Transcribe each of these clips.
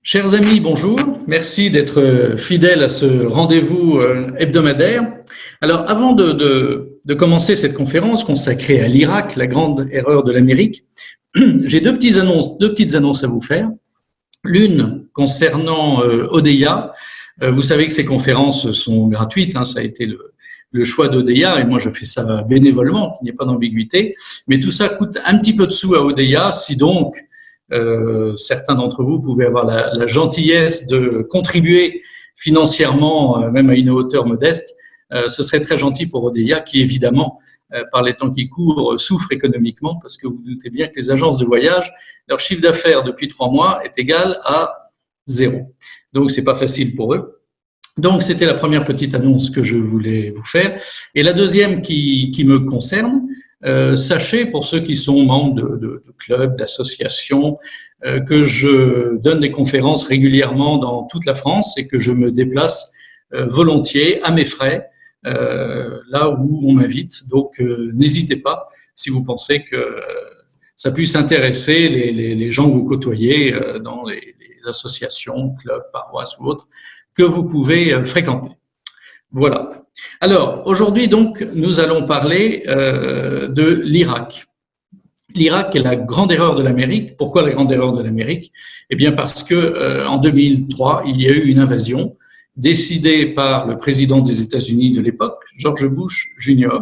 Chers amis, bonjour. Merci d'être fidèles à ce rendez-vous hebdomadaire. Alors, avant de commencer cette conférence consacrée à l'Irak, la grande erreur de l'Amérique, j'ai deux petites annonces à vous faire. L'une concernant Odeya. Vous savez que ces conférences sont gratuites, hein, ça a été le choix d'Odeya, et moi je fais ça bénévolement, qu'il n'y ait pas d'ambiguïté. Mais tout ça coûte un petit peu de sous à Odeya, si donc certains d'entre vous pouvaient avoir la gentillesse de contribuer financièrement, même à une hauteur modeste, ce serait très gentil pour Odeya, qui évidemment, par les temps qui courent, souffre économiquement, parce que vous vous doutez bien que les agences de voyage, leur chiffre d'affaires depuis 3 mois est égal à 0. Donc c'est pas facile pour eux. Donc c'était la première petite annonce que je voulais vous faire. Et la deuxième qui me concerne, sachez, pour ceux qui sont membres de clubs, d'associations, que je donne des conférences régulièrement dans toute la France et que je me déplace volontiers, à mes frais, là où on m'invite. Donc n'hésitez pas, si vous pensez que ça puisse intéresser les gens que vous côtoyez dans les associations, clubs, paroisses ou autres, que vous pouvez fréquenter. Voilà. Alors, aujourd'hui, donc, nous allons parler de l'Irak. L'Irak est la grande erreur de l'Amérique. Pourquoi la grande erreur de l'Amérique? Eh bien, parce que en 2003, il y a eu une invasion décidée par le président des États-Unis de l'époque, George Bush Jr.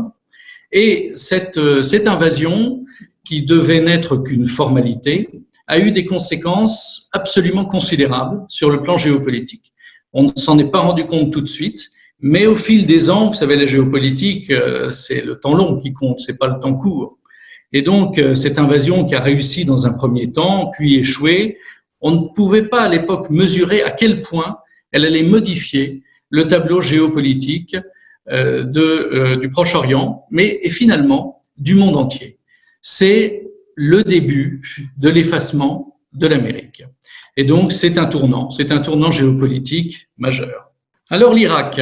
Et cette invasion, qui devait n'être qu'une formalité, a eu des conséquences absolument considérables sur le plan géopolitique. On ne s'en est pas rendu compte tout de suite, mais au fil des ans, vous savez, la géopolitique, c'est le temps long qui compte, c'est pas le temps court. Et donc, cette invasion qui a réussi dans un premier temps, puis échoué, on ne pouvait pas à l'époque mesurer à quel point elle allait modifier le tableau géopolitique du Proche-Orient, mais et finalement du monde entier. C'est le début de l'effacement de l'Amérique. Et donc, c'est un tournant géopolitique majeur. Alors, l'Irak.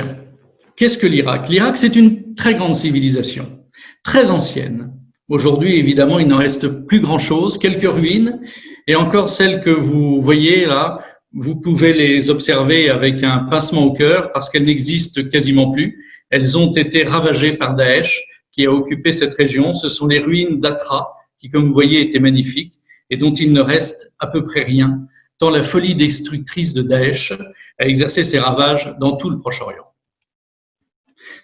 Qu'est-ce que l'Irak? L'Irak, c'est une très grande civilisation, très ancienne. Aujourd'hui, évidemment, il n'en reste plus grand-chose, quelques ruines, et encore celles que vous voyez là, vous pouvez les observer avec un pincement au cœur parce qu'elles n'existent quasiment plus. Elles ont été ravagées par Daesh, qui a occupé cette région. Ce sont les ruines d'Atra, qui, comme vous voyez, étaient magnifiques, et dont il ne reste à peu près rien, tant la folie destructrice de Daesh a exercé ses ravages dans tout le Proche-Orient.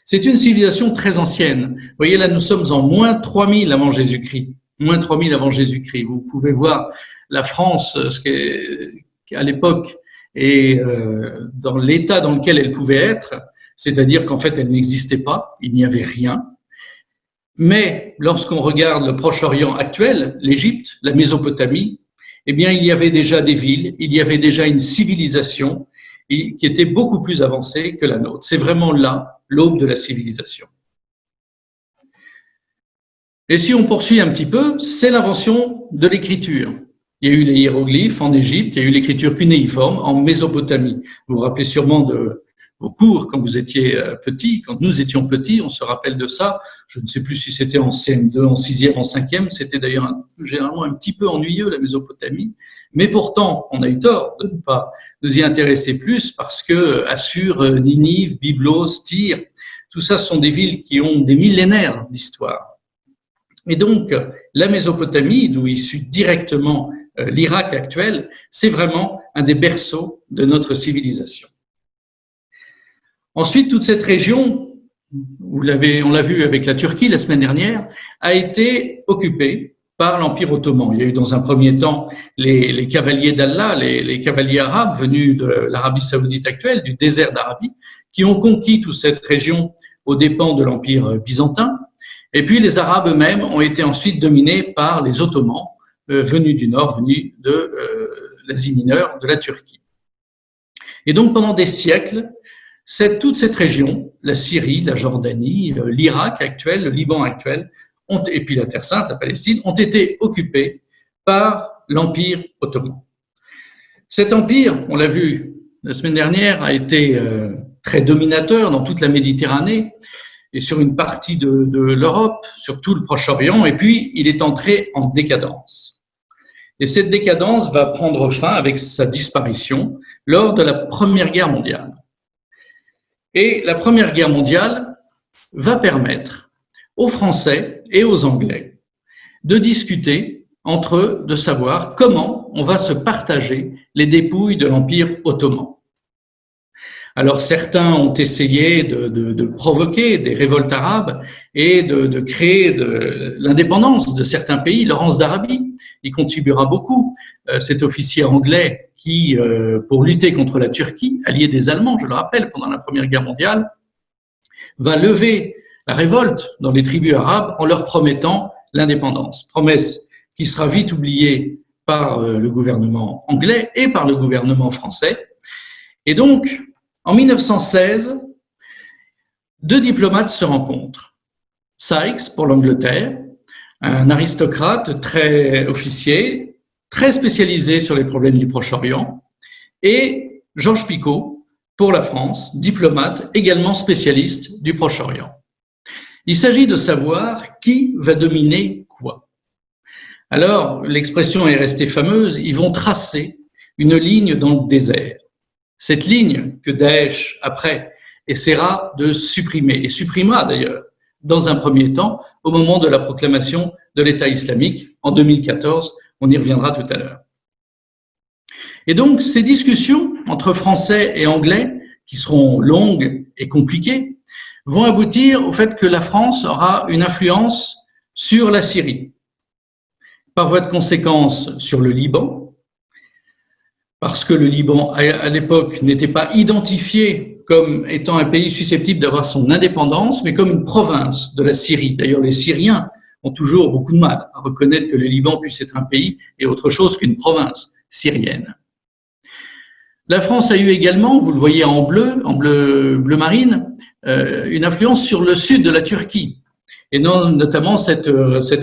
C'est une civilisation très ancienne. Vous voyez, là, nous sommes en moins 3000 avant Jésus-Christ. Moins 3000 avant Jésus-Christ. Vous pouvez voir la France, à l'époque, et dans l'état dans lequel elle pouvait être, c'est-à-dire qu'en fait, elle n'existait pas, il n'y avait rien. Mais lorsqu'on regarde le Proche-Orient actuel, l'Égypte, la Mésopotamie, eh bien, il y avait déjà des villes, il y avait déjà une civilisation qui était beaucoup plus avancée que la nôtre. C'est vraiment là l'aube de la civilisation. Et si on poursuit un petit peu, c'est l'invention de l'écriture. Il y a eu les hiéroglyphes en Égypte, il y a eu l'écriture cunéiforme en Mésopotamie. Vous vous rappelez sûrement de vos cours quand vous étiez petit, quand nous étions petits, on se rappelle de ça. Je ne sais plus si c'était en CM2, en 6e, en 5e. C'était d'ailleurs généralement un petit peu ennuyeux, la Mésopotamie. Mais pourtant, on a eu tort de ne pas nous y intéresser plus parce que Assur, Ninive, Byblos, Tyr, tout ça sont des villes qui ont des millénaires d'histoire. Et donc, la Mésopotamie, d'où issu directement l'Irak actuel, c'est vraiment un des berceaux de notre civilisation. Ensuite, toute cette région, on l'a vu avec la Turquie la semaine dernière, a été occupée par l'Empire ottoman. Il y a eu dans un premier temps les cavaliers d'Allah, les cavaliers arabes venus de l'Arabie saoudite actuelle, du désert d'Arabie, qui ont conquis toute cette région aux dépens de l'Empire byzantin. Et puis les Arabes eux-mêmes ont été ensuite dominés par les Ottomans, venus du nord, venus de l'Asie mineure, de la Turquie. Et donc pendant des siècles, toute cette région, la Syrie, la Jordanie, l'Irak actuel, le Liban actuel, et puis la Terre Sainte, la Palestine, ont été occupés par l'Empire ottoman. Cet empire, on l'a vu la semaine dernière, a été très dominateur dans toute la Méditerranée et sur une partie de l'Europe, sur tout le Proche-Orient, et puis il est entré en décadence. Et cette décadence va prendre fin avec sa disparition lors de la Première Guerre mondiale. Et la Première Guerre mondiale va permettre aux Français et aux Anglais de discuter entre eux, de savoir comment on va se partager les dépouilles de l'Empire ottoman. Alors certains ont essayé de provoquer des révoltes arabes et de créer l'indépendance de certains pays. Laurence d'Arabie y contribuera beaucoup. Cet officier anglais qui, pour lutter contre la Turquie, allié des Allemands, je le rappelle, pendant la Première Guerre mondiale, va lever la révolte dans les tribus arabes en leur promettant l'indépendance. Promesse qui sera vite oubliée par le gouvernement anglais et par le gouvernement français. Et donc, en 1916, deux diplomates se rencontrent. Sykes pour l'Angleterre, un aristocrate très officier, très spécialisé sur les problèmes du Proche-Orient, et Georges Picot pour la France, diplomate également spécialiste du Proche-Orient. Il s'agit de savoir qui va dominer quoi. Alors, l'expression est restée fameuse, ils vont tracer une ligne dans le désert. Cette ligne que Daesh, après, essaiera de supprimer, et supprimera d'ailleurs, dans un premier temps, au moment de la proclamation de l'État islamique en 2014. On y reviendra tout à l'heure. Et donc, ces discussions entre Français et Anglais, qui seront longues et compliquées, vont aboutir au fait que la France aura une influence sur la Syrie, par voie de conséquence sur le Liban, parce que le Liban, à l'époque, n'était pas identifié comme étant un pays susceptible d'avoir son indépendance, mais comme une province de la Syrie. D'ailleurs, les Syriens ont toujours beaucoup de mal à reconnaître que le Liban puisse être un pays et autre chose qu'une province syrienne. La France a eu également, vous le voyez en bleu marine, une influence sur le sud de la Turquie, et notamment cette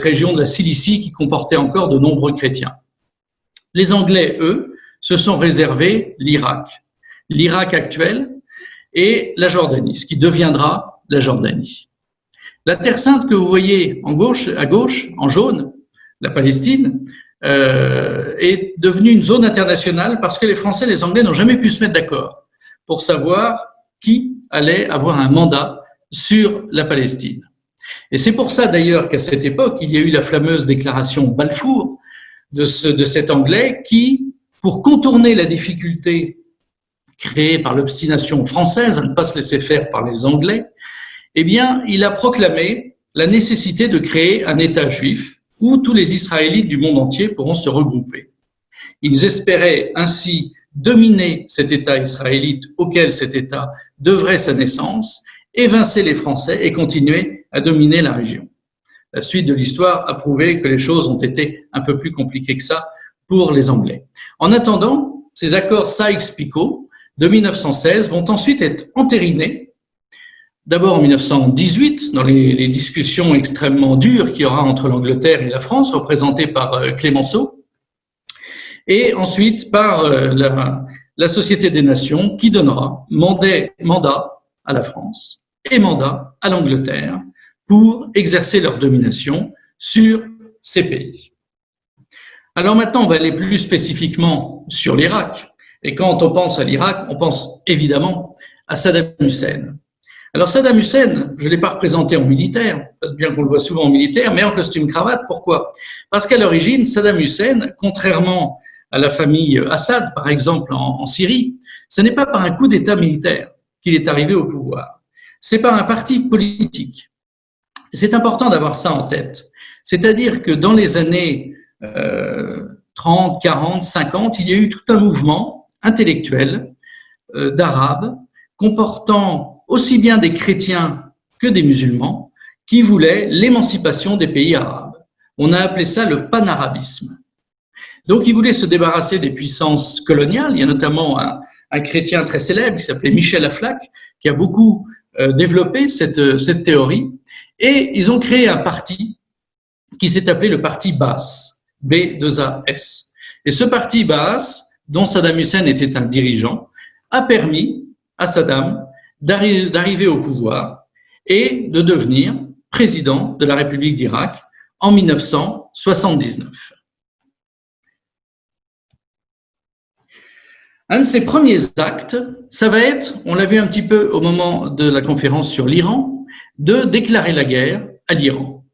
région de la Cilicie qui comportait encore de nombreux chrétiens. Les Anglais, eux, se sont réservés l'Irak actuel et la Jordanie, ce qui deviendra la Jordanie. La Terre Sainte que vous voyez à gauche, en jaune, la Palestine, est devenue une zone internationale parce que les Français et les Anglais n'ont jamais pu se mettre d'accord pour savoir qui allait avoir un mandat sur la Palestine. Et c'est pour ça d'ailleurs qu'à cette époque, il y a eu la fameuse déclaration Balfour de cet Anglais qui, pour contourner la difficulté créée par l'obstination française à ne pas se laisser faire par les Anglais, eh bien, il a proclamé la nécessité de créer un État juif où tous les Israélites du monde entier pourront se regrouper. Ils espéraient ainsi dominer cet État israélite auquel cet État devrait sa naissance, évincer les Français et continuer à dominer la région. La suite de l'histoire a prouvé que les choses ont été un peu plus compliquées que ça pour les Anglais. En attendant, ces accords Sykes-Picot de 1916 vont ensuite être entérinés, d'abord en 1918, dans les discussions extrêmement dures qu'il y aura entre l'Angleterre et la France, représentées par Clémenceau, et ensuite par la Société des Nations qui donnera mandat à la France et mandat à l'Angleterre pour exercer leur domination sur ces pays. Alors maintenant, on va aller plus spécifiquement sur l'Irak. Et quand on pense à l'Irak, on pense évidemment à Saddam Hussein. Alors Saddam Hussein, je ne l'ai pas représenté en militaire, bien qu'on le voit souvent en militaire, mais en costume-cravate. Pourquoi? Parce qu'à l'origine, Saddam Hussein, contrairement à la famille Assad, par exemple, en Syrie, ce n'est pas par un coup d'État militaire qu'il est arrivé au pouvoir. C'est par un parti politique. C'est important d'avoir ça en tête. C'est-à-dire que dans les années 30, 40, 50, il y a eu tout un mouvement intellectuel d'Arabes comportant aussi bien des chrétiens que des musulmans qui voulaient l'émancipation des pays arabes. On a appelé ça le panarabisme. Donc, ils voulaient se débarrasser des puissances coloniales. Il y a notamment un chrétien très célèbre qui s'appelait Michel Aflaq qui a beaucoup développé cette théorie. Et ils ont créé un parti qui s'est appelé le parti Baas. B2AS. Et ce parti Baas, dont Saddam Hussein était un dirigeant, a permis à Saddam d'arriver au pouvoir et de devenir président de la République d'Irak en 1979. Un de ses premiers actes, ça va être, on l'a vu un petit peu au moment de la conférence sur l'Iran, de déclarer la guerre à l'Iran.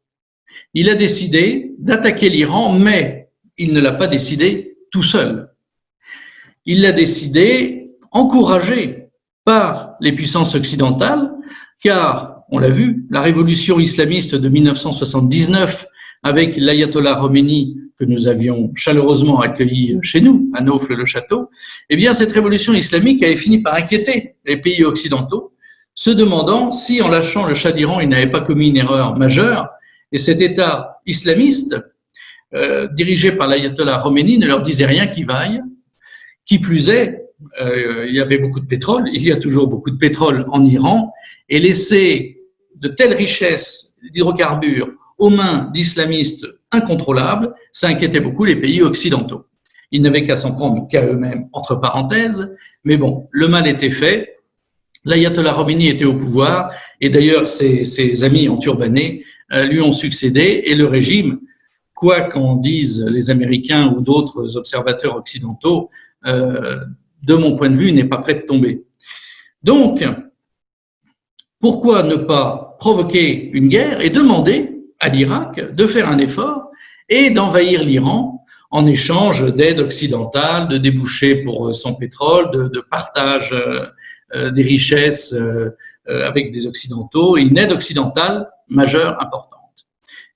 Il a décidé d'attaquer l'Iran, mais il ne l'a pas décidé tout seul. Il l'a décidé encouragé par les puissances occidentales, car, on l'a vu, la révolution islamiste de 1979 avec l'ayatollah Khomeini que nous avions chaleureusement accueilli chez nous, à Naufle-le-Château, eh bien, cette révolution islamique avait fini par inquiéter les pays occidentaux, se demandant si, en lâchant le Shah d'Iran, il n'avait pas commis une erreur majeure, et cet État islamiste, dirigé par l'ayatollah Khomeini, ne leur disait rien qui vaille. Qui plus est, il y avait beaucoup de pétrole, il y a toujours beaucoup de pétrole en Iran, et laisser de telles richesses d'hydrocarbures aux mains d'islamistes incontrôlables, ça inquiétait beaucoup les pays occidentaux. Ils n'avaient qu'à s'en prendre qu'à eux-mêmes, entre parenthèses, mais bon, le mal était fait. L'ayatollah Khomeini était au pouvoir, et d'ailleurs ses amis enturbanés lui ont succédé, et le régime, quoi qu'en disent les Américains ou d'autres observateurs occidentaux, de mon point de vue, n'est pas prêt de tomber. Donc, pourquoi ne pas provoquer une guerre et demander à l'Irak de faire un effort et d'envahir l'Iran en échange d'aide occidentale, de débouchés pour son pétrole, de partage des richesses avec des Occidentaux, et une aide occidentale majeure, importante.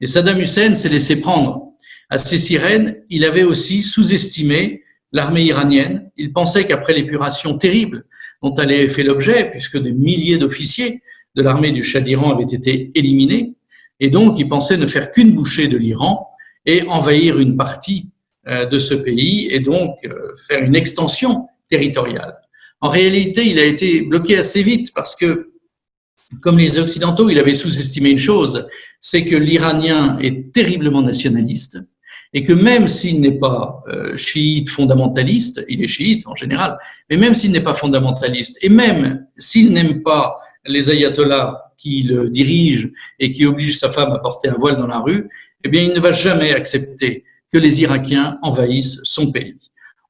Et Saddam Hussein s'est laissé prendre à ces sirènes. Il avait aussi sous-estimé l'armée iranienne. Il pensait qu'après l'épuration terrible dont elle avait fait l'objet, puisque des milliers d'officiers de l'armée du Shah d'Iran avaient été éliminés, et donc il pensait ne faire qu'une bouchée de l'Iran et envahir une partie de ce pays et donc faire une extension territoriale. En réalité, il a été bloqué assez vite parce que, comme les Occidentaux, il avait sous-estimé une chose, c'est que l'Iranien est terriblement nationaliste et que même s'il n'est pas chiite fondamentaliste, il est chiite en général, mais même s'il n'est pas fondamentaliste et même s'il n'aime pas les ayatollahs qui le dirigent et qui obligent sa femme à porter un voile dans la rue, eh bien, il ne va jamais accepter que les Irakiens envahissent son pays.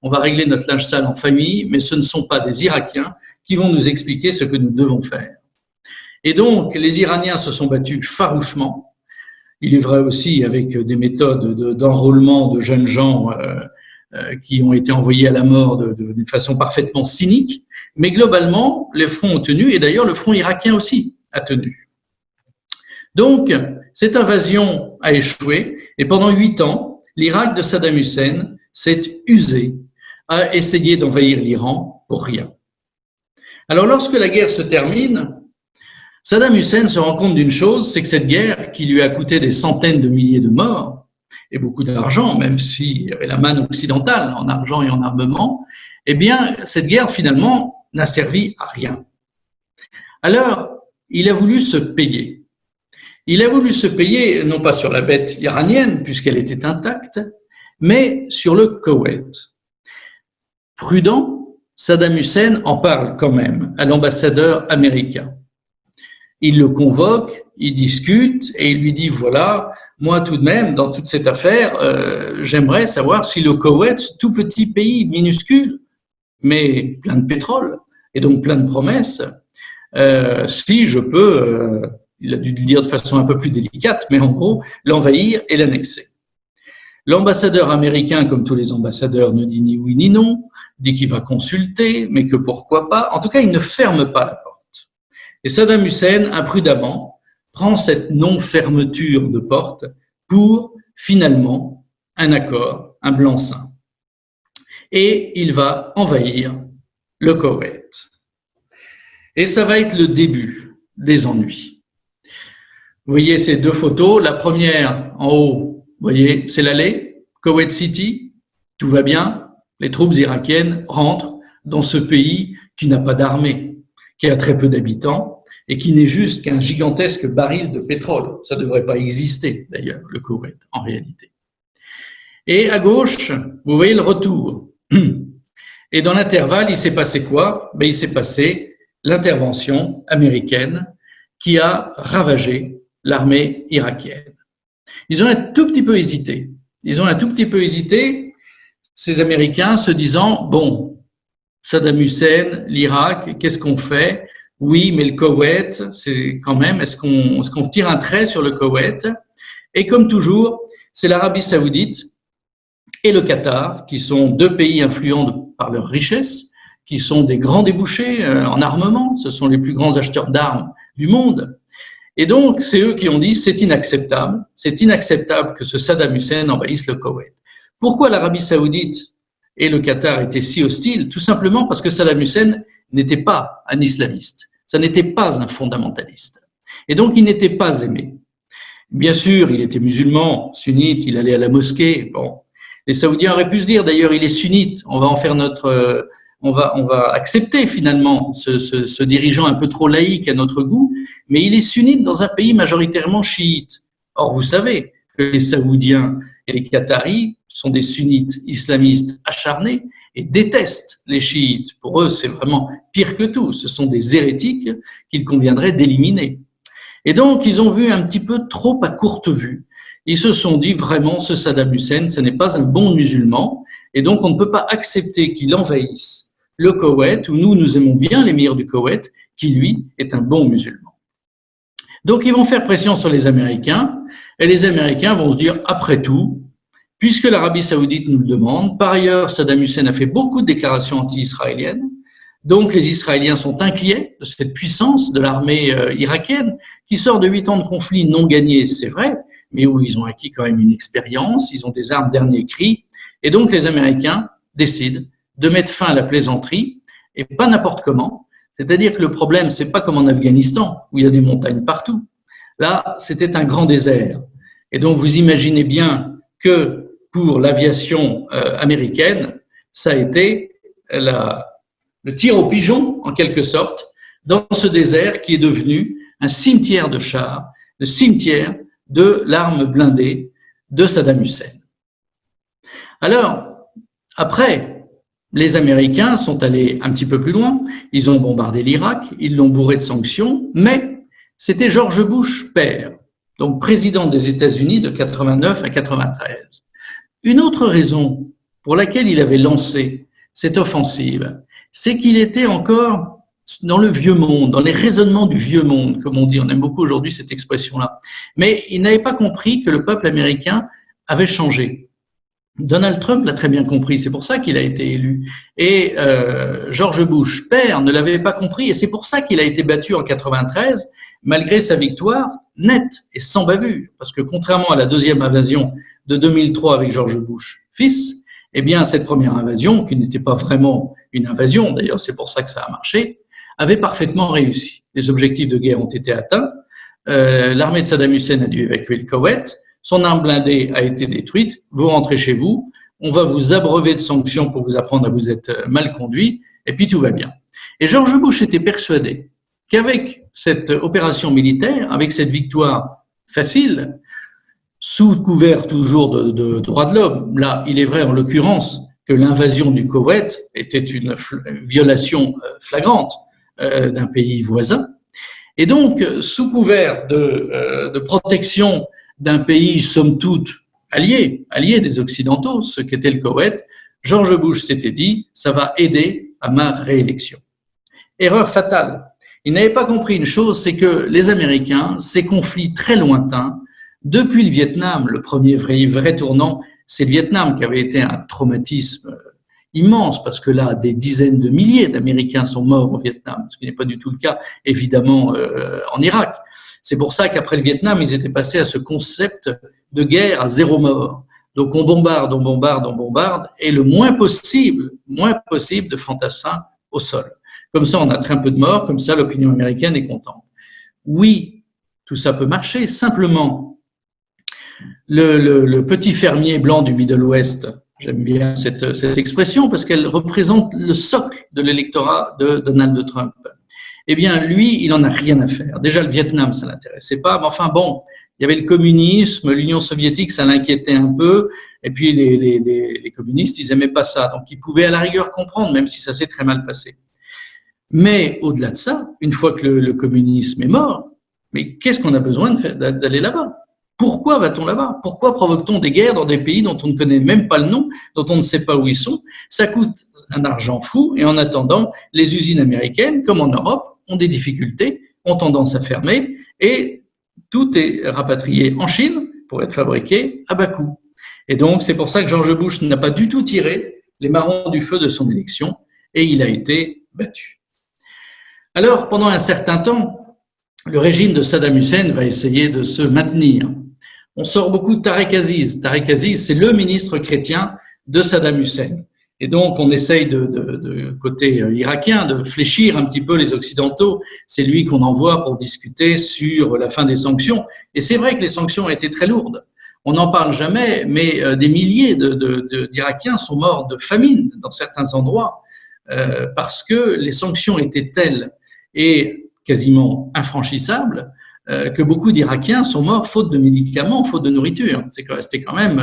On va régler notre linge sale en famille, mais ce ne sont pas des Irakiens qui vont nous expliquer ce que nous devons faire. Et donc, les Iraniens se sont battus farouchement. Il est vrai aussi avec des méthodes d'enrôlement de jeunes gens qui ont été envoyés à la mort d'une façon parfaitement cynique. Mais globalement, les fronts ont tenu, et d'ailleurs le front irakien aussi a tenu. Donc, cette invasion a échoué, et pendant 8 ans, l'Irak de Saddam Hussein s'est usé à essayer d'envahir l'Iran pour rien. Alors, lorsque la guerre se termine, Saddam Hussein se rend compte d'une chose, c'est que cette guerre, qui lui a coûté des centaines de milliers de morts, et beaucoup d'argent, même s'il y avait la manne occidentale en argent et en armement, eh bien, cette guerre, finalement, n'a servi à rien. Alors, il a voulu se payer. Il a voulu se payer, non pas sur la bête iranienne, puisqu'elle était intacte, mais sur le Koweït. Prudent, Saddam Hussein en parle quand même à l'ambassadeur américain. Il le convoque, il discute et il lui dit, voilà, moi tout de même, dans toute cette affaire, j'aimerais savoir si le Koweït, tout petit pays minuscule, mais plein de pétrole et donc plein de promesses, si je peux, il a dû le dire de façon un peu plus délicate, mais en gros, l'envahir et l'annexer. L'ambassadeur américain, comme tous les ambassadeurs, ne dit ni oui ni non, dit qu'il va consulter, mais que pourquoi pas. En tout cas, il ne ferme pas la porte. Et Saddam Hussein, imprudemment, prend cette non-fermeture de porte pour, finalement, un accord, un blanc-seing. Et il va envahir le Koweït. Et ça va être le début des ennuis. Vous voyez ces deux photos. La première, en haut, vous voyez, c'est l'allée, Koweït City, tout va bien. Les troupes irakiennes rentrent dans ce pays qui n'a pas d'armée, qui a très peu d'habitants et qui n'est juste qu'un gigantesque baril de pétrole. Ça ne devrait pas exister, d'ailleurs, le Koweït, en réalité. Et à gauche, vous voyez le retour. Et dans l'intervalle, il s'est passé quoi? Il s'est passé l'intervention américaine qui a ravagé l'armée irakienne. Ils ont un tout petit peu hésité. Ces Américains, se disant, bon, Saddam Hussein, l'Irak, qu'est-ce qu'on fait? Oui, mais le Koweït, c'est quand même, est-ce qu'on tire un trait sur le Koweït? Et comme toujours, c'est l'Arabie Saoudite et le Qatar, qui sont deux pays influents par leur richesse, qui sont des grands débouchés en armement, ce sont les plus grands acheteurs d'armes du monde. Et donc, c'est eux qui ont dit c'est inacceptable que ce Saddam Hussein envahisse le Koweït. Pourquoi l'Arabie Saoudite et le Qatar étaient si hostiles? Tout simplement parce que Saddam Hussein n'était pas un islamiste, ça n'était pas un fondamentaliste. Et donc, il n'était pas aimé. Bien sûr, il était musulman, sunnite, il allait à la mosquée. Bon, les Saoudiens auraient pu se dire, d'ailleurs, il est sunnite, on va en faire notre, on va accepter finalement ce dirigeant un peu trop laïque à notre goût, mais il est sunnite dans un pays majoritairement chiite. Or, vous savez que les Saoudiens et les Qataris sont des sunnites islamistes acharnés et détestent les chiites. Pour eux, c'est vraiment pire que tout. Ce sont des hérétiques qu'il conviendrait d'éliminer. Et donc, ils ont vu un petit peu trop à courte vue. Ils se sont dit vraiment, ce Saddam Hussein, ce n'est pas un bon musulman, et donc on ne peut pas accepter qu'il envahisse le Koweït, où nous aimons bien l'émir du Koweït, qui lui est un bon musulman. Donc ils vont faire pression sur les Américains, et les Américains vont se dire, après tout, puisque l'Arabie Saoudite nous le demande, par ailleurs, Saddam Hussein a fait beaucoup de déclarations anti-israéliennes, donc les Israéliens sont inquiets de cette puissance de l'armée irakienne, qui sort de 8 ans de conflit non gagnés, c'est vrai, mais où ils ont acquis quand même une expérience, ils ont des armes dernier cri, et donc les Américains décident de mettre fin à la plaisanterie, et pas n'importe comment. C'est-à-dire que le problème, c'est pas comme en Afghanistan, où il y a des montagnes partout. Là, c'était un grand désert. Et donc, vous imaginez bien que pour l'aviation américaine, ça a été le tir au pigeon, en quelque sorte, dans ce désert qui est devenu un cimetière de chars, le cimetière de l'arme blindée de Saddam Hussein. Alors, après, les Américains sont allés un petit peu plus loin, ils ont bombardé l'Irak, ils l'ont bourré de sanctions, mais c'était George Bush père, donc président des États-Unis de 89 à 93. Une autre raison pour laquelle il avait lancé cette offensive, c'est qu'il était encore dans le vieux monde, dans les raisonnements du vieux monde, comme on dit, on aime beaucoup aujourd'hui cette expression-là. Mais il n'avait pas compris que le peuple américain avait changé. Donald Trump l'a très bien compris, c'est pour ça qu'il a été élu. Et George Bush, père, ne l'avait pas compris, et c'est pour ça qu'il a été battu en 93, malgré sa victoire nette et sans bavure. Parce que contrairement à la deuxième invasion de 2003 avec George Bush, fils, eh bien, cette première invasion, qui n'était pas vraiment une invasion, d'ailleurs c'est pour ça que ça a marché, avait parfaitement réussi. Les objectifs de guerre ont été atteints, l'armée de Saddam Hussein a dû évacuer le Koweït, son arme blindée a été détruite, vous rentrez chez vous, on va vous abreuver de sanctions pour vous apprendre à vous être mal conduit, et puis tout va bien. Et George Bush était persuadé qu'avec cette opération militaire, avec cette victoire facile, sous couvert toujours de droits de l'homme, là, il est vrai en l'occurrence que l'invasion du Koweït était une violation flagrante d'un pays voisin, et donc, sous couvert de protection d'un pays, somme toute, allié des Occidentaux, ce qu'était le Koweït, George Bush s'était dit, ça va aider à ma réélection. Erreur fatale. Il n'avait pas compris une chose, c'est que les Américains, ces conflits très lointains, depuis le Vietnam, le premier vrai tournant, c'est le Vietnam qui avait été un traumatisme immense, parce que là, des dizaines de milliers d'Américains sont morts au Vietnam, ce qui n'est pas du tout le cas, évidemment, en Irak. C'est pour ça qu'après le Vietnam, ils étaient passés à ce concept de guerre à zéro mort. Donc on bombarde, et le moins possible de fantassins au sol. Comme ça, on a très peu de morts, comme ça, l'opinion américaine est contente. Oui, tout ça peut marcher, simplement, le petit fermier blanc du Middle West, j'aime bien cette expression parce qu'elle représente le socle de l'électorat de Donald Trump. Eh bien, lui, il en a rien à faire. Déjà, le Vietnam, ça l'intéressait pas. Mais enfin, bon, il y avait le communisme, l'Union soviétique, ça l'inquiétait un peu. Et puis, les communistes, ils aimaient pas ça. Donc, ils pouvaient à la rigueur comprendre, même si ça s'est très mal passé. Mais au-delà de ça, une fois que le communisme est mort, mais qu'est-ce qu'on a besoin de faire, d'aller là-bas? Pourquoi va-t-on là-bas? Pourquoi provoque-t-on des guerres dans des pays dont on ne connaît même pas le nom, dont on ne sait pas où ils sont? Ça coûte un argent fou et en attendant, les usines américaines, comme en Europe, ont des difficultés, ont tendance à fermer et tout est rapatrié en Chine pour être fabriqué à bas coût. Et donc, c'est pour ça que George Bush n'a pas du tout tiré les marrons du feu de son élection et il a été battu. Alors, pendant un certain temps, le régime de Saddam Hussein va essayer de se maintenir. On sort beaucoup de Tarek Aziz. Tarek Aziz, c'est le ministre chrétien de Saddam Hussein. Et donc, on essaye côté irakien de fléchir un petit peu les Occidentaux. C'est lui qu'on envoie pour discuter sur la fin des sanctions. Et c'est vrai que les sanctions ont été très lourdes. On n'en parle jamais, mais des milliers d'Irakiens sont morts de famine dans certains endroits parce que les sanctions étaient telles et quasiment infranchissables que beaucoup d'Irakiens sont morts faute de médicaments, faute de nourriture. C'était quand même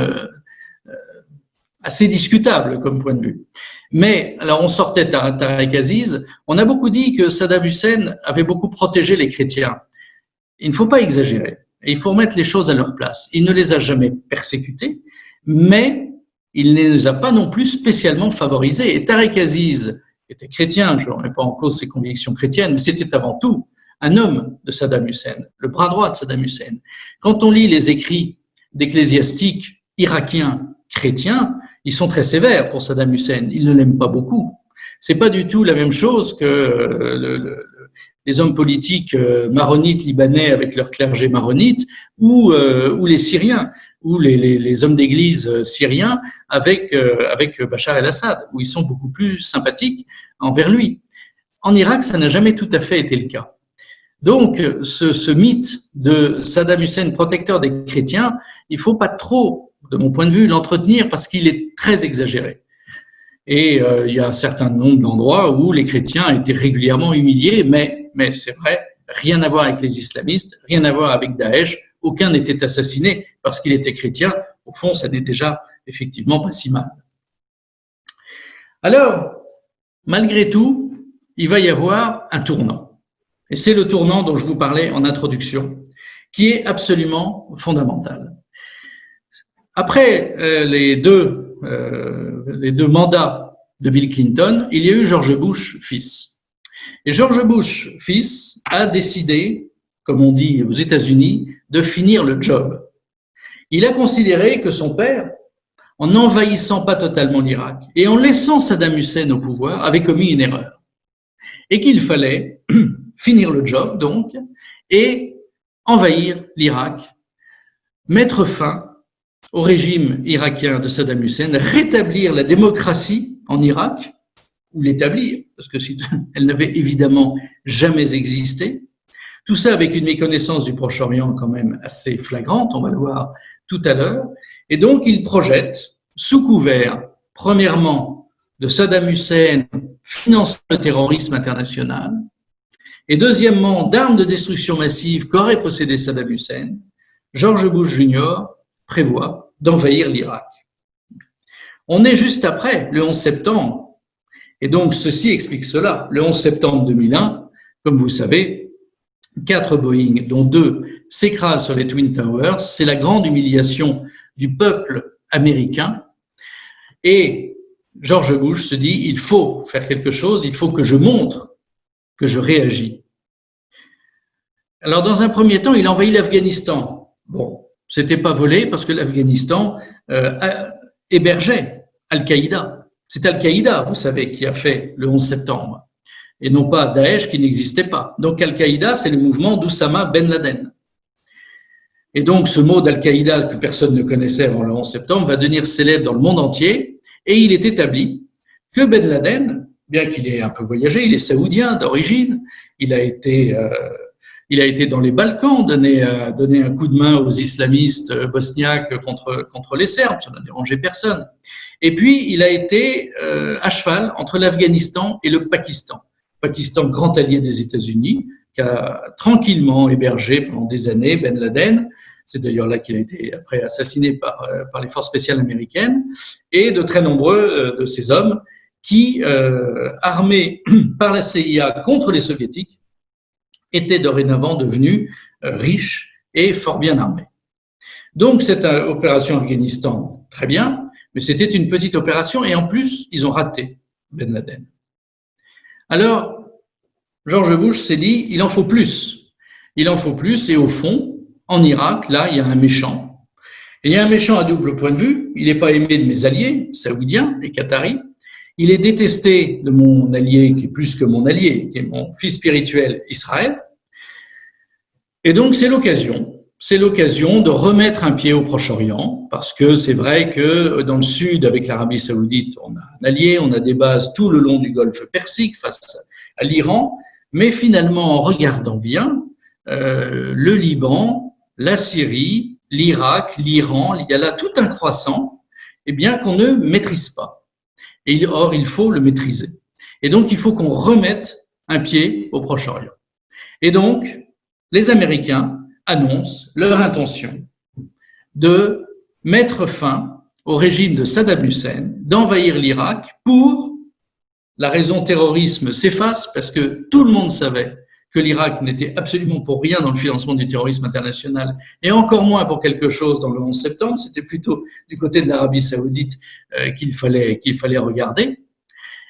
assez discutable comme point de vue. Mais alors on sortait Tarek Aziz, on a beaucoup dit que Saddam Hussein avait beaucoup protégé les chrétiens. Il ne faut pas exagérer. Et il faut remettre les choses à leur place. Il ne les a jamais persécutés, mais il ne les a pas non plus spécialement favorisés. Et Tarek Aziz était chrétien, je ne remets pas en cause ses convictions chrétiennes, mais c'était avant tout un homme de Saddam Hussein, le bras droit de Saddam Hussein. Quand on lit les écrits d'ecclésiastiques irakiens chrétiens, ils sont très sévères pour Saddam Hussein. Ils ne l'aiment pas beaucoup. C'est pas du tout la même chose que les hommes politiques maronites libanais avec leur clergé maronite ou les Syriens ou les hommes d'église syriens avec Bachar el-Assad, où ils sont beaucoup plus sympathiques envers lui. En Irak, ça n'a jamais tout à fait été le cas. Donc, ce mythe de Saddam Hussein, protecteur des chrétiens, il faut pas trop, de mon point de vue, l'entretenir parce qu'il est très exagéré. Et il y a un certain nombre d'endroits où les chrétiens étaient régulièrement humiliés, mais c'est vrai, rien à voir avec les islamistes, rien à voir avec Daesh, aucun n'était assassiné parce qu'il était chrétien. Au fond, ça n'est déjà effectivement pas si mal. Alors, malgré tout, il va y avoir un tournant. Et c'est le tournant dont je vous parlais en introduction, qui est absolument fondamental. Après les deux mandats de Bill Clinton, il y a eu George Bush fils. Et George Bush fils a décidé, comme on dit aux États-Unis, de finir le job. Il a considéré que son père, en n'envahissant pas totalement l'Irak et en laissant Saddam Hussein au pouvoir, avait commis une erreur. Et qu'il fallait finir le job, donc, et envahir l'Irak, mettre fin au régime irakien de Saddam Hussein, rétablir la démocratie en Irak, ou l'établir, parce que elle n'avait évidemment jamais existé. Tout ça avec une méconnaissance du Proche-Orient quand même assez flagrante, on va le voir tout à l'heure. Et donc, il projette, sous couvert, premièrement, de Saddam Hussein finançant le terrorisme international, et deuxièmement, d'armes de destruction massive qu'aurait possédé Saddam Hussein, George Bush Jr. prévoit d'envahir l'Irak. On est juste après, le 11 septembre, et donc ceci explique cela. Le 11 septembre 2001, comme vous savez, 4 Boeing, dont 2 s'écrasent sur les Twin Towers. C'est la grande humiliation du peuple américain. Et George Bush se dit, il faut faire quelque chose, il faut que je montre que je réagis. Alors, dans un premier temps, il envahit l'Afghanistan. Bon, c'était pas volé parce que l'Afghanistan hébergeait Al-Qaïda. C'est Al-Qaïda, vous savez, qui a fait le 11 septembre, et non pas Daesh qui n'existait pas. Donc Al-Qaïda, c'est le mouvement d'Oussama Ben Laden. Et donc ce mot d'Al-Qaïda que personne ne connaissait avant le 11 septembre va devenir célèbre dans le monde entier, et il est établi que Ben Laden, bien qu'il ait un peu voyagé, il est saoudien d'origine, il a été dans les Balkans, donné un coup de main aux islamistes bosniaques contre les Serbes, ça n'a dérangé personne. Et puis, il a été à cheval entre l'Afghanistan et le Pakistan. Pakistan, grand allié des États-Unis, qui a tranquillement hébergé pendant des années Ben Laden. C'est d'ailleurs là qu'il a été après assassiné par les forces spéciales américaines, et de très nombreux de ces hommes qui, armés par la CIA contre les Soviétiques, étaient dorénavant devenus riches et fort bien armés. Donc, cette opération Afghanistan, très bien, mais c'était une petite opération et en plus, ils ont raté Ben Laden. Alors, George Bush s'est dit, il en faut plus. Il en faut plus et au fond, en Irak, là, il y a un méchant. Et il y a un méchant à double point de vue. Il n'est pas aimé de mes alliés saoudiens et qataris. Il est détesté de mon allié, qui est plus que mon allié, qui est mon fils spirituel, Israël. Et donc, c'est l'occasion de remettre un pied au Proche-Orient, parce que c'est vrai que dans le sud, avec l'Arabie saoudite, on a un allié, on a des bases tout le long du Golfe Persique face à l'Iran, mais finalement, en regardant bien, le Liban, la Syrie, l'Irak, l'Iran, il y a là tout un croissant, eh bien, qu'on ne maîtrise pas. Or, il faut le maîtriser. Et donc, il faut qu'on remette un pied au Proche-Orient. Et donc, les Américains annoncent leur intention de mettre fin au régime de Saddam Hussein, d'envahir l'Irak pour la raison terrorisme s'efface parce que tout le monde savait que l'Irak n'était absolument pour rien dans le financement du terrorisme international et encore moins pour quelque chose dans le 11 septembre. C'était plutôt du côté de l'Arabie saoudite qu'il fallait regarder.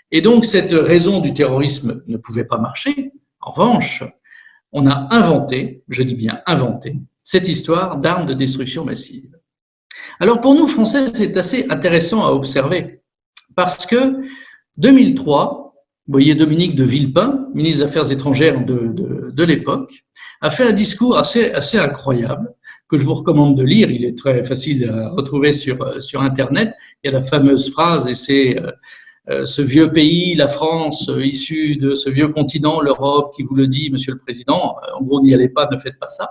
Et donc, cette raison du terrorisme ne pouvait pas marcher. En revanche, on a inventé, je dis bien inventé, cette histoire d'armes de destruction massive. Alors pour nous, Français, c'est assez intéressant à observer parce que 2003, vous voyez Dominique de Villepin, ministre des Affaires étrangères de l'époque, a fait un discours assez incroyable que je vous recommande de lire. Il est très facile à retrouver sur Internet. Il y a la fameuse phrase, et c'est ce vieux pays, la France, issu de ce vieux continent, l'Europe, qui vous le dit, Monsieur le Président. En gros, n'y allez pas, ne faites pas ça.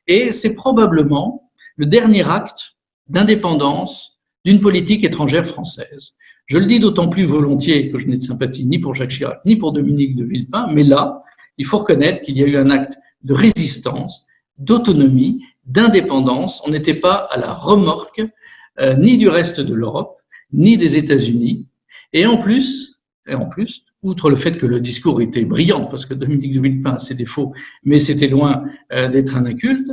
Et c'est probablement le dernier acte d'indépendance d'une politique étrangère française. Je le dis d'autant plus volontiers que je n'ai de sympathie ni pour Jacques Chirac, ni pour Dominique de Villepin, mais là, il faut reconnaître qu'il y a eu un acte de résistance, d'autonomie, d'indépendance. On n'était pas à la remorque ni du reste de l'Europe, ni des États-Unis. Et en plus, outre le fait que le discours était brillant, parce que Dominique de Villepin a ses défauts, mais c'était loin d'être un inculte.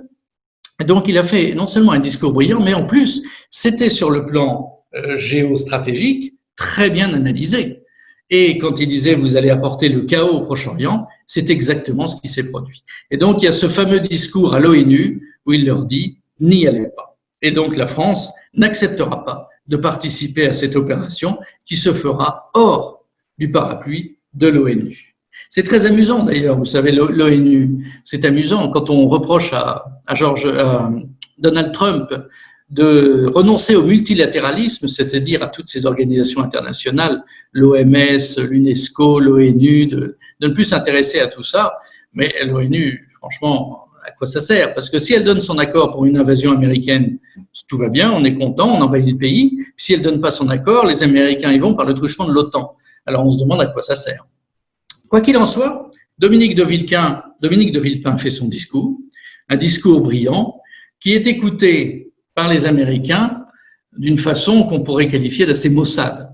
Donc, il a fait non seulement un discours brillant, mais en plus, c'était sur le plan géostratégique très bien analysé. Et quand il disait « vous allez apporter le chaos au Proche-Orient », c'est exactement ce qui s'est produit. Et donc, il y a ce fameux discours à l'ONU où il leur dit « n'y allez pas ». Et donc, la France n'acceptera pas de participer à cette opération qui se fera hors du parapluie de l'ONU. C'est très amusant d'ailleurs, vous savez, l'ONU, c'est amusant quand on reproche à Donald Trump de renoncer au multilatéralisme, c'est-à-dire à toutes ces organisations internationales, l'OMS, l'UNESCO, l'ONU, de ne plus s'intéresser à tout ça. Mais l'ONU, franchement, à quoi ça sert? Parce que si elle donne son accord pour une invasion américaine, tout va bien, on est content, on envahit le pays. Si elle ne donne pas son accord, les Américains y vont par le truchement de l'OTAN. Alors on se demande à quoi ça sert. Quoi qu'il en soit, Dominique de Villepin fait son discours, un discours brillant, qui est écouté par les Américains d'une façon qu'on pourrait qualifier d'assez maussade.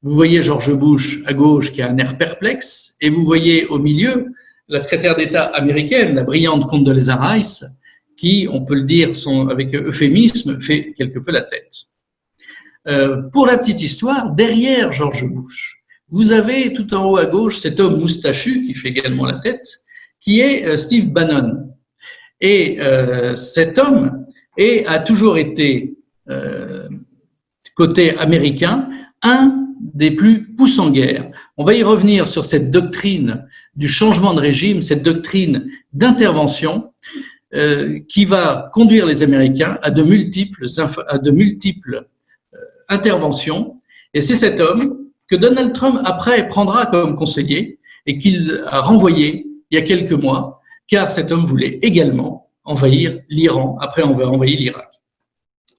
Vous voyez George Bush à gauche qui a un air perplexe, et vous voyez au milieu la secrétaire d'État américaine, la brillante Condoleezza Rice, qui, on peut le dire avec euphémisme, fait quelque peu la tête. Pour la petite histoire, derrière George Bush, vous avez tout en haut à gauche cet homme moustachu qui fait également la tête, qui est Steve Bannon. Et cet homme a toujours été, côté américain, un des plus poussants en guerre. On va y revenir sur cette doctrine du changement de régime, cette doctrine d'intervention qui va conduire les Américains à de multiples interventions. Et c'est cet homme que Donald Trump, après, prendra comme conseiller et qu'il a renvoyé il y a quelques mois, car cet homme voulait également envahir l'Iran, après on va envahir l'Irak.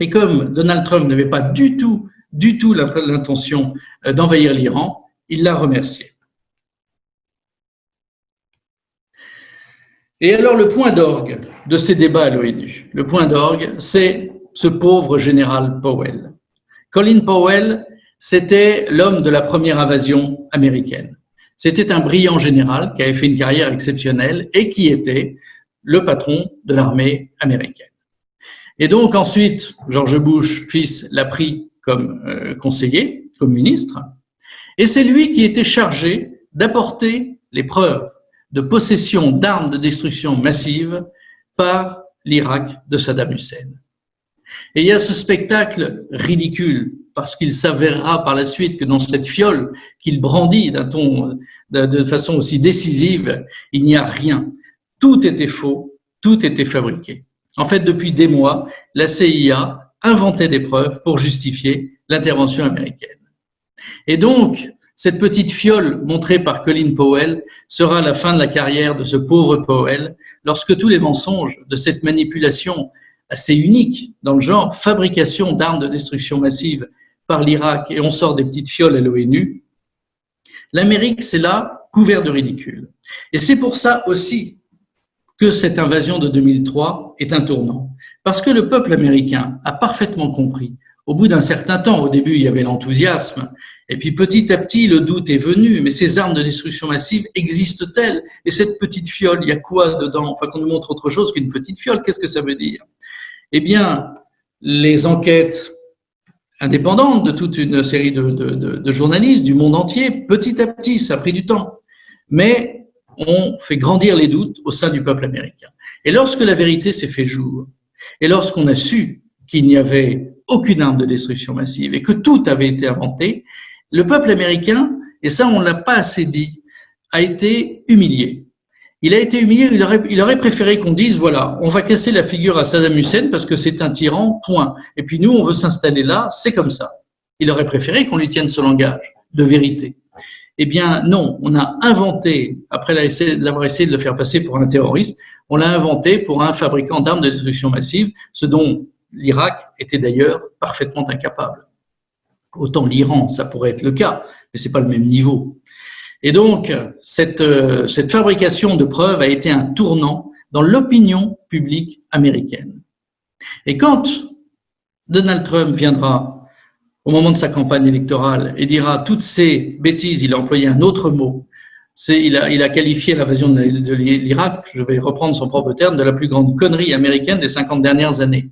Et comme Donald Trump n'avait pas du tout l'intention d'envahir l'Iran, il l'a remercié. Et alors le point d'orgue de ces débats à l'ONU, le point d'orgue, c'est ce pauvre général Powell. Colin Powell, c'était l'homme de la première invasion américaine. C'était un brillant général qui avait fait une carrière exceptionnelle et qui était le patron de l'armée américaine. Et donc ensuite, George Bush, fils, l'a pris comme conseiller, comme ministre, et c'est lui qui était chargé d'apporter les preuves de possession d'armes de destruction massive par l'Irak de Saddam Hussein. Et il y a ce spectacle ridicule, parce qu'il s'avérera par la suite que dans cette fiole qu'il brandit d'un ton, de façon aussi décisive, il n'y a rien. Tout était faux, tout était fabriqué. En fait, depuis des mois, la CIA inventait des preuves pour justifier l'intervention américaine. Et donc, cette petite fiole montrée par Colin Powell sera la fin de la carrière de ce pauvre Powell, lorsque tous les mensonges de cette manipulation assez unique dans le genre, fabrication d'armes de destruction massive par l'Irak, et on sort des petites fioles à l'ONU, l'Amérique, c'est là couvert de ridicule. Et c'est pour ça aussi que cette invasion de 2003 est un tournant. Parce que le peuple américain a parfaitement compris, au bout d'un certain temps, au début il y avait l'enthousiasme, et puis petit à petit le doute est venu, mais ces armes de destruction massive existent-elles? Et cette petite fiole, il y a quoi dedans? Enfin, qu'on nous montre autre chose qu'une petite fiole, qu'est-ce que ça veut dire? Eh bien, les enquêtes indépendantes de toute une série de journalistes du monde entier, petit à petit, ça a pris du temps, mais on fait grandir les doutes au sein du peuple américain. Et lorsque la vérité s'est fait jour, et lorsqu'on a su qu'il n'y avait aucune arme de destruction massive et que tout avait été inventé, le peuple américain, et ça on ne l'a pas assez dit, a été humilié. Il a été humilié, il aurait préféré qu'on dise, voilà, on va casser la figure à Saddam Hussein parce que c'est un tyran, point. Et puis nous, on veut s'installer là, c'est comme ça. Il aurait préféré qu'on lui tienne ce langage de vérité. Eh bien non, on a inventé, après l'avoir essayé de le faire passer pour un terroriste, on l'a inventé pour un fabricant d'armes de destruction massive, ce dont l'Irak était d'ailleurs parfaitement incapable. Autant l'Iran, ça pourrait être le cas, mais c'est pas le même niveau. Et donc, cette fabrication de preuves a été un tournant dans l'opinion publique américaine. Et quand Donald Trump viendra au moment de sa campagne électorale et dira toutes ces bêtises, il a employé un autre mot, il a qualifié l'invasion de l'Irak, je vais reprendre son propre terme, de la plus grande connerie américaine des 50 dernières années.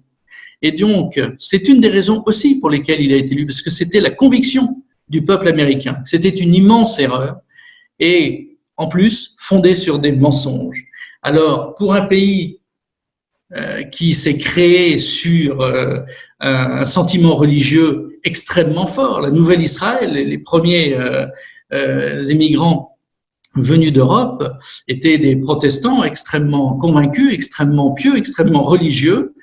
Et donc, c'est une des raisons aussi pour lesquelles il a été élu, parce que c'était la conviction du peuple américain. C'était une immense erreur et, en plus, fondée sur des mensonges. Alors, pour un pays qui s'est créé sur un sentiment religieux extrêmement fort, la Nouvelle Israël, les premiers immigrants venus d'Europe étaient des protestants extrêmement convaincus, extrêmement pieux, extrêmement religieux,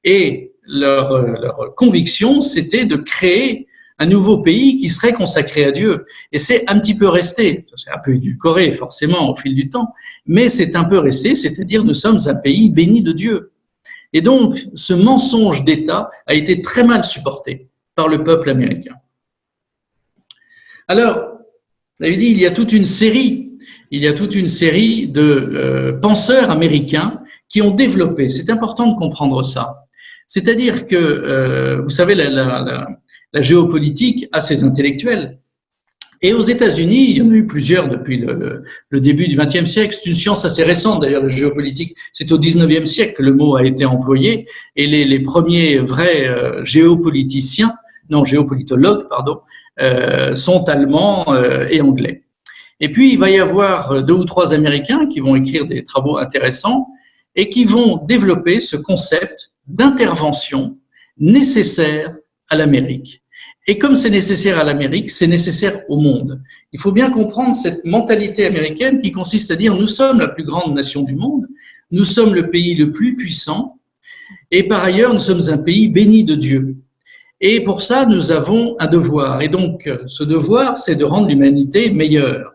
et leur conviction, c'était de créer un nouveau pays qui serait consacré à Dieu. Et c'est un petit peu resté, c'est un peu édulcoré forcément au fil du temps, mais c'est un peu resté, c'est-à-dire nous sommes un pays béni de Dieu. Et donc, ce mensonge d'État a été très mal supporté par le peuple américain. Alors, vous avez dit, il y a toute une série de penseurs américains qui ont développé, c'est important de comprendre ça, c'est-à-dire que, vous savez, la géopolitique a ses intellectuels. Et aux États-Unis, il y en a eu plusieurs depuis le début du XXe siècle. C'est une science assez récente, d'ailleurs, la géopolitique. C'est au XIXe siècle que le mot a été employé. Et les premiers vrais géopolitologues, sont allemands et anglais. Et puis, il va y avoir 2 ou 3 Américains qui vont écrire des travaux intéressants et qui vont développer ce concept d'intervention nécessaire à l'Amérique. Et comme c'est nécessaire à l'Amérique, c'est nécessaire au monde. Il faut bien comprendre cette mentalité américaine qui consiste à dire nous sommes la plus grande nation du monde, nous sommes le pays le plus puissant, et par ailleurs, nous sommes un pays béni de Dieu. Et pour ça, nous avons un devoir. Et donc, ce devoir, c'est de rendre l'humanité meilleure.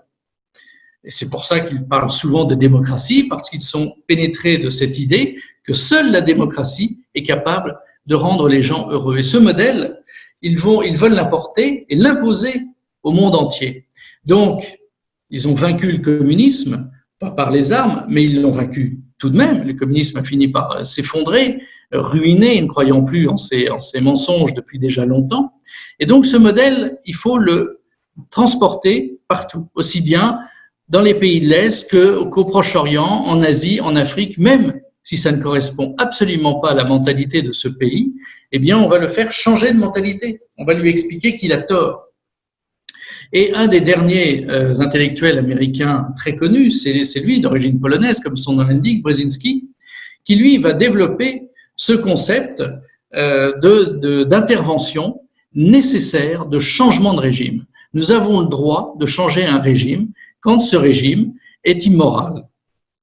Et c'est pour ça qu'ils parlent souvent de démocratie, parce qu'ils sont pénétrés de cette idée que seule la démocratie est capable de rendre les gens heureux. Et ce modèle, ils veulent l'importer et l'imposer au monde entier. Donc, ils ont vaincu le communisme, pas par les armes, mais ils l'ont vaincu tout de même. Le communisme a fini par s'effondrer, ruiné, ne croyant plus en ces mensonges depuis déjà longtemps. Et donc, ce modèle, il faut le transporter partout, aussi bien dans les pays de l'Est qu'au Proche-Orient, en Asie, en Afrique, même si ça ne correspond absolument pas à la mentalité de ce pays, eh bien, on va le faire changer de mentalité. On va lui expliquer qu'il a tort. Et un des derniers intellectuels américains très connus, c'est lui, d'origine polonaise, comme son nom l'indique, Brzezinski, qui lui va développer ce concept d'intervention nécessaire, de changement de régime. Nous avons le droit de changer un régime quand ce régime est immoral.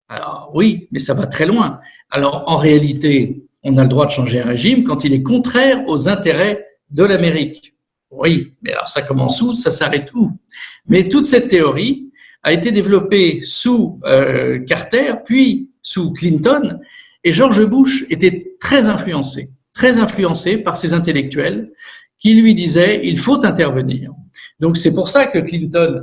Alors oui, mais ça va très loin. Alors en réalité, on a le droit de changer un régime quand il est contraire aux intérêts de l'Amérique. Oui, mais alors ça commence où? Ça s'arrête où? Mais toute cette théorie a été développée sous Carter, puis sous Clinton, et George Bush était très influencé par ces intellectuels qui lui disaient il faut intervenir. Donc c'est pour ça que Clinton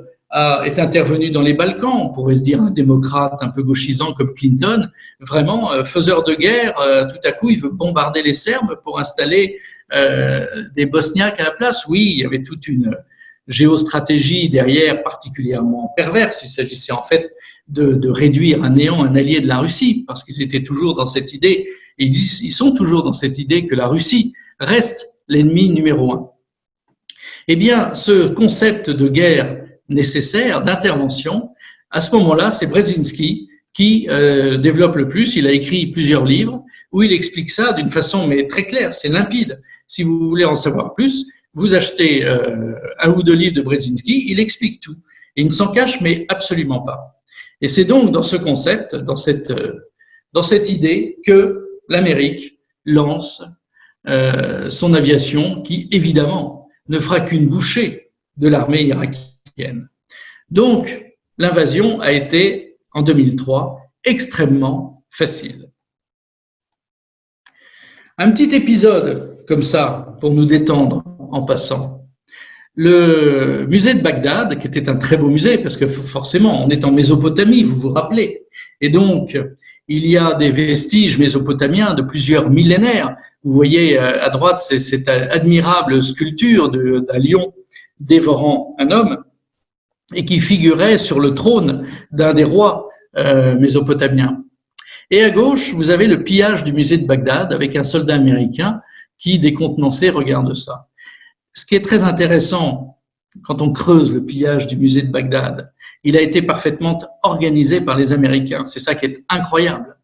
est intervenu dans les Balkans. On pourrait se dire un démocrate un peu gauchisant comme Clinton, vraiment faiseur de guerre, tout à coup il veut bombarder les Serbes pour installer des Bosniaques à la place. Oui, il y avait toute une géostratégie derrière particulièrement perverse. Il s'agissait en fait de réduire à néant un allié de la Russie, parce qu'ils étaient toujours dans cette idée, et ils sont toujours dans cette idée que la Russie reste l'ennemi numéro un. Eh bien, ce concept de guerre nécessaire, d'intervention, à ce moment-là, c'est Brzezinski qui développe le plus. Il a écrit plusieurs livres où il explique ça d'une façon mais très claire, c'est limpide. Si vous voulez en savoir plus, vous achetez un ou deux livres de Brzezinski, il explique tout. Et il ne s'en cache mais absolument pas. Et c'est donc dans ce concept, dans cette idée que l'Amérique lance son aviation qui, évidemment, ne fera qu'une bouchée de l'armée irakienne. Donc, l'invasion a été, en 2003, extrêmement facile. Un petit épisode comme ça, pour nous détendre en passant. Le musée de Bagdad, qui était un très beau musée, parce que forcément, on est en Mésopotamie, vous vous rappelez. Et donc, il y a des vestiges mésopotamiens de plusieurs millénaires. Vous voyez à droite, c'est cette admirable sculpture d'un lion dévorant un homme et qui figurait sur le trône d'un des rois mésopotamiens. Et à gauche, vous avez le pillage du musée de Bagdad avec un soldat américain qui, décontenancé, regarde ça. Ce qui est très intéressant quand on creuse le pillage du musée de Bagdad, il a été parfaitement organisé par les Américains. C'est ça qui est incroyable.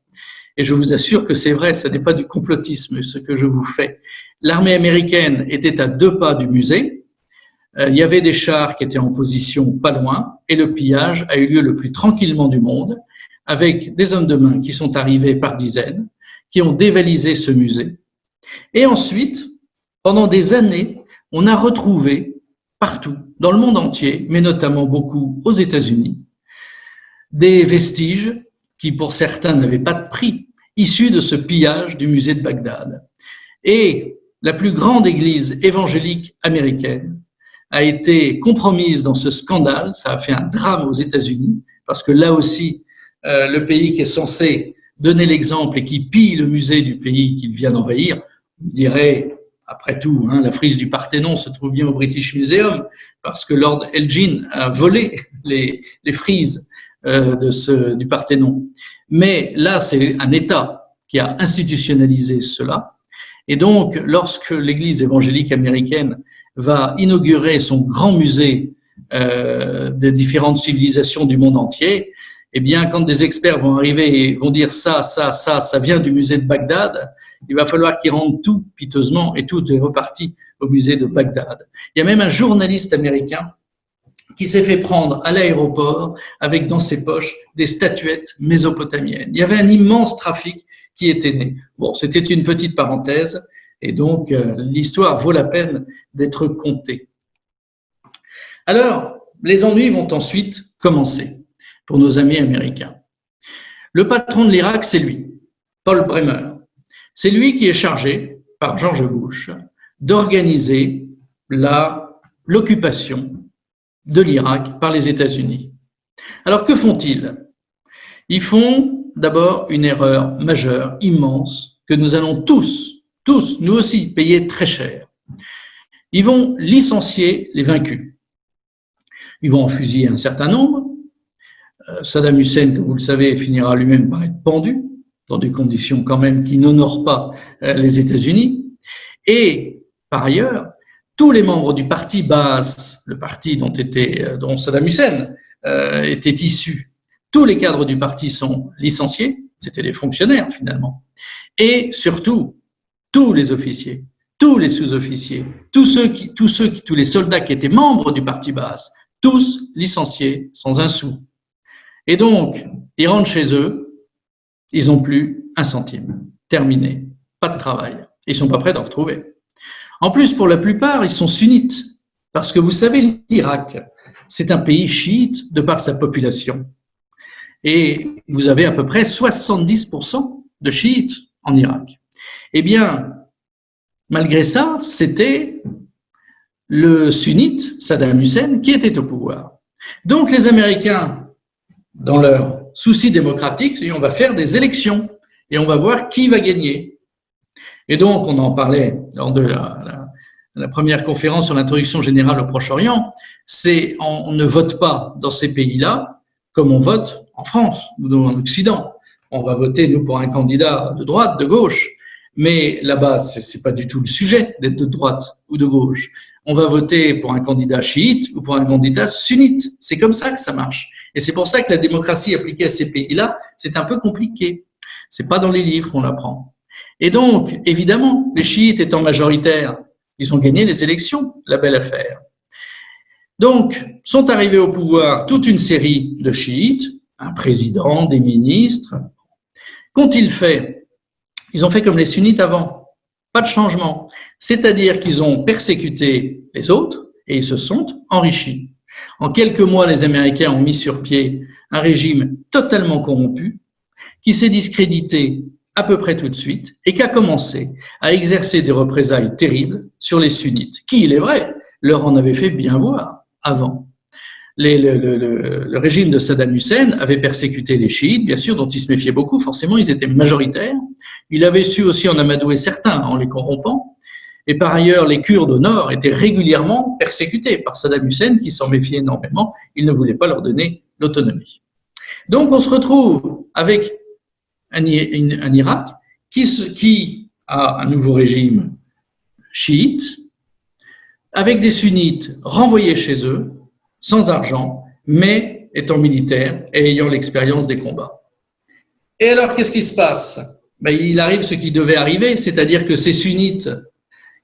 Et je vous assure que c'est vrai, ce n'est pas du complotisme ce que je vous fais. L'armée américaine était à 2 pas du musée. Il y avait des chars qui étaient en position pas loin et le pillage a eu lieu le plus tranquillement du monde avec des hommes de main qui sont arrivés par dizaines, qui ont dévalisé ce musée. Et ensuite, pendant des années, on a retrouvé partout, dans le monde entier, mais notamment beaucoup aux États-Unis, des vestiges qui, pour certains, n'avaient pas de prix, issus de ce pillage du musée de Bagdad. Et la plus grande église évangélique américaine a été compromise dans ce scandale. Ça a fait un drame aux États-Unis, parce que là aussi, le pays qui est censé donner l'exemple et qui pille le musée du pays qu'il vient d'envahir, on dirait, après tout, la frise du Parthénon se trouve bien au British Museum, parce que Lord Elgin a volé les frises du Parthénon. Mais là, c'est un État qui a institutionnalisé cela. Et donc, lorsque l'Église évangélique américaine va inaugurer son grand musée des différentes civilisations du monde entier, eh bien, quand des experts vont arriver et vont dire ça vient du musée de Bagdad, il va falloir qu'ils rendent tout piteusement et tout est reparti au musée de Bagdad. Il y a même un journaliste américain qui s'est fait prendre à l'aéroport avec dans ses poches des statuettes mésopotamiennes. Il y avait un immense trafic qui était né. Bon, c'était une petite parenthèse et donc l'histoire vaut la peine d'être contée. Alors, les ennuis vont ensuite commencer pour nos amis américains. Le patron de l'Irak, c'est lui, Paul Bremer. C'est lui qui est chargé, par George Bush, d'organiser l'occupation de l'Irak par les États-Unis. Alors, que font-ils? Ils font d'abord une erreur majeure, immense, que nous allons tous, nous aussi, payer très cher. Ils vont licencier les vaincus. Ils vont en fusiller un certain nombre. Saddam Hussein, comme vous le savez, finira lui-même par être pendu. dans des conditions quand même qui n'honorent pas les États-Unis. Et par ailleurs, tous les membres du parti Baas, le parti dont Saddam Hussein était issu, tous les cadres du parti sont licenciés, c'était des fonctionnaires finalement. Et surtout, tous les officiers, tous les sous-officiers, tous les soldats qui étaient membres du parti Baas, tous licenciés sans un sou. Et donc, ils rentrent chez eux, ils n'ont plus un centime. Terminé. Pas de travail. Ils ne sont pas prêts d'en retrouver. En plus, pour la plupart, ils sont sunnites. Parce que vous savez, l'Irak, c'est un pays chiite de par sa population. Et vous avez à peu près 70% de chiites en Irak. Eh bien, malgré ça, c'était le sunnite, Saddam Hussein, qui était au pouvoir. Donc, les Américains, dans leur souci démocratique, on va faire des élections et on va voir qui va gagner. Et donc, on en parlait lors de la première conférence sur l'introduction générale au Proche-Orient, on ne vote pas dans ces pays-là comme on vote en France ou en Occident. On va voter, nous, pour un candidat de droite, de gauche, mais là-bas, c'est pas du tout le sujet d'être de droite ou de gauche. On va voter pour un candidat chiite ou pour un candidat sunnite. C'est comme ça que ça marche. Et c'est pour ça que la démocratie appliquée à ces pays-là, c'est un peu compliqué. C'est pas dans les livres qu'on l'apprend. Et donc, évidemment, les chiites étant majoritaires, ils ont gagné les élections, la belle affaire. Donc, sont arrivés au pouvoir toute une série de chiites, un président, des ministres. Qu'ont-ils fait? Ils ont fait comme les sunnites avant, pas de changement. C'est-à-dire qu'ils ont persécuté les autres et ils se sont enrichis. En quelques mois, les Américains ont mis sur pied un régime totalement corrompu qui s'est discrédité à peu près tout de suite et qui a commencé à exercer des représailles terribles sur les sunnites, qui, il est vrai, leur en avait fait bien voir avant. Le régime de Saddam Hussein avait persécuté les chiites, bien sûr, dont il se méfiait beaucoup, forcément, ils étaient majoritaires. Il avait su aussi en amadouer certains en les corrompant. Et par ailleurs, les Kurdes au nord étaient régulièrement persécutés par Saddam Hussein, qui s'en méfiait énormément. Il ne voulait pas leur donner l'autonomie. Donc, on se retrouve avec un Irak qui a un nouveau régime chiite, avec des sunnites renvoyés chez eux, sans argent, mais étant militaires et ayant l'expérience des combats. Et alors, qu'est-ce qui se passe? Il arrive ce qui devait arriver, c'est-à-dire que ces sunnites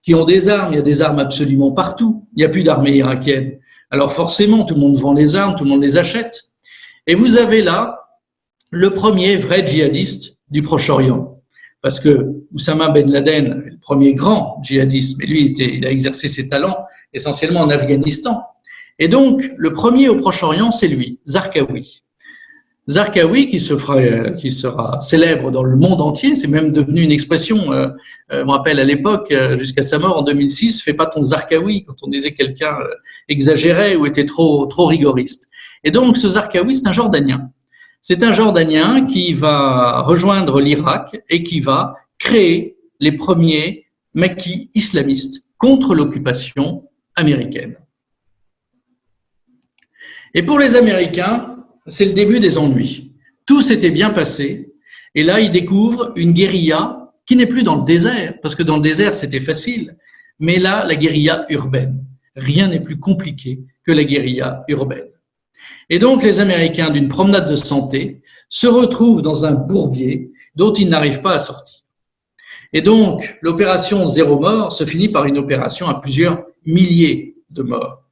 qui ont des armes, il y a des armes absolument partout, il n'y a plus d'armée irakienne. Alors forcément, tout le monde vend les armes, tout le monde les achète. Et vous avez là le premier vrai djihadiste du Proche-Orient. Parce que Oussama Ben Laden est le premier grand djihadiste, mais lui, il a exercé ses talents essentiellement en Afghanistan. Et donc, le premier au Proche-Orient, c'est lui, Zarqawi. Zarqawi, qui sera célèbre dans le monde entier, c'est même devenu une expression, je me rappelle à l'époque, jusqu'à sa mort en 2006, fais pas ton Zarqawi, quand on disait quelqu'un exagérait ou était trop rigoriste. Et donc, ce Zarqawi, c'est un Jordanien. C'est un Jordanien qui va rejoindre l'Irak et qui va créer les premiers maquis islamistes contre l'occupation américaine. Et pour les Américains, c'est le début des ennuis. Tout s'était bien passé, et là, ils découvrent une guérilla qui n'est plus dans le désert, parce que dans le désert, c'était facile, mais là, la guérilla urbaine. Rien n'est plus compliqué que la guérilla urbaine. Et donc, les Américains, d'une promenade de santé, se retrouvent dans un bourbier dont ils n'arrivent pas à sortir. Et donc, l'opération zéro mort se finit par une opération à plusieurs milliers de morts.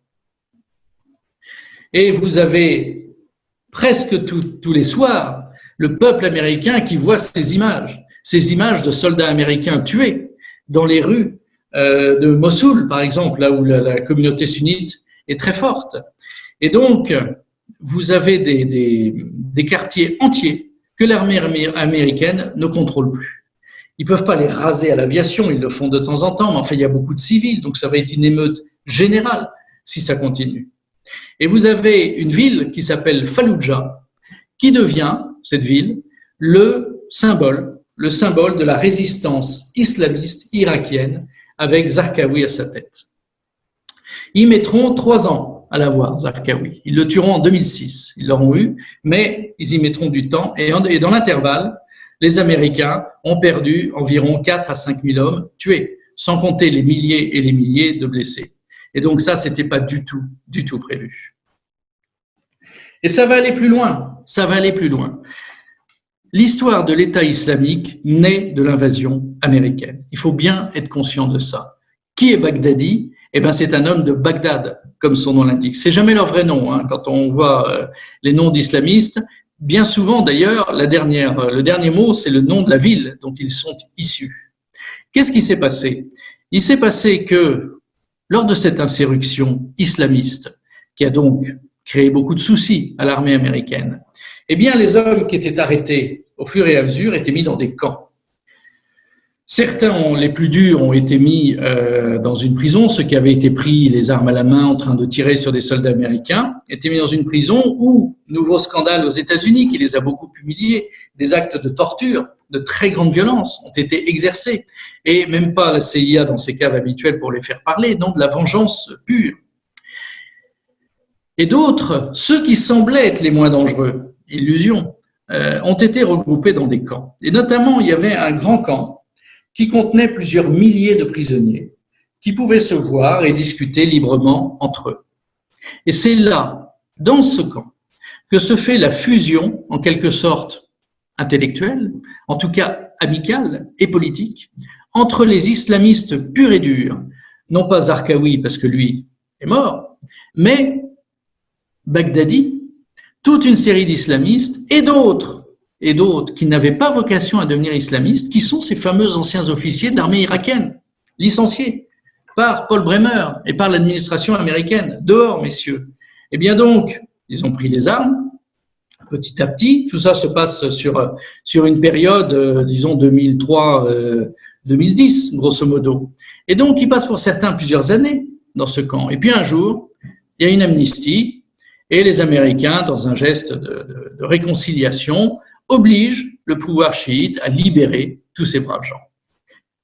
Et vous avez presque tous les soirs le peuple américain qui voit ces images de soldats américains tués dans les rues de Mossoul, par exemple, là où la communauté sunnite est très forte. Et donc, vous avez des quartiers entiers que l'armée américaine ne contrôle plus. Ils ne peuvent pas les raser à l'aviation, ils le font de temps en temps, mais enfin, il y a beaucoup de civils, donc ça va être une émeute générale si ça continue. Et vous avez une ville qui s'appelle Falloujah, qui devient, cette ville, le symbole de la résistance islamiste irakienne avec Zarqawi à sa tête. Ils mettront 3 ans à l'avoir, Zarqawi. Ils le tueront en 2006. Ils l'auront eu, mais ils y mettront du temps. Et dans l'intervalle, les Américains ont perdu environ 4 à 5 000 hommes tués, sans compter les milliers et les milliers de blessés. Et donc ça, c'était pas du tout prévu. Et ça va aller plus loin, ça va aller plus loin. L'histoire de l'État islamique naît de l'invasion américaine. Il faut bien être conscient de ça. Qui est Baghdadi? Eh ben, c'est un homme de Bagdad, comme son nom l'indique. C'est jamais leur vrai nom, hein. Quand on voit les noms d'islamistes, bien souvent d'ailleurs, le dernier mot, c'est le nom de la ville dont ils sont issus. Qu'est-ce qui s'est passé? Il s'est passé que lors de cette insurrection islamiste, qui a donc créé beaucoup de soucis à l'armée américaine, eh bien, les hommes qui étaient arrêtés au fur et à mesure étaient mis dans des camps. Certains, les plus durs, ont été mis dans une prison. Ceux qui avaient été pris les armes à la main en train de tirer sur des soldats américains étaient mis dans une prison où, nouveau scandale aux États-Unis qui les a beaucoup humiliés, des actes de torture de très grande violence ont été exercés. Et même pas la CIA dans ses caves habituelles pour les faire parler, non, de la vengeance pure. Et d'autres, ceux qui semblaient être les moins dangereux, illusion, ont été regroupés dans des camps. Et notamment, il y avait un grand camp qui contenait plusieurs milliers de prisonniers qui pouvaient se voir et discuter librement entre eux. Et c'est là, dans ce camp, que se fait la fusion, en quelque sorte intellectuelle, en tout cas amicale et politique, entre les islamistes purs et durs, non pas Zarqawi parce que lui est mort, mais Baghdadi, toute une série d'islamistes et d'autres qui n'avaient pas vocation à devenir islamistes, qui sont ces fameux anciens officiers de l'armée irakienne, licenciés par Paul Bremer et par l'administration américaine. Dehors, messieurs. Eh bien donc, ils ont pris les armes, petit à petit. Tout ça se passe sur une période, disons 2003-2010, grosso modo. Et donc, ils passent pour certains plusieurs années dans ce camp. Et puis un jour, il y a une amnistie et les Américains, dans un geste de réconciliation, oblige le pouvoir chiite à libérer tous ces braves gens.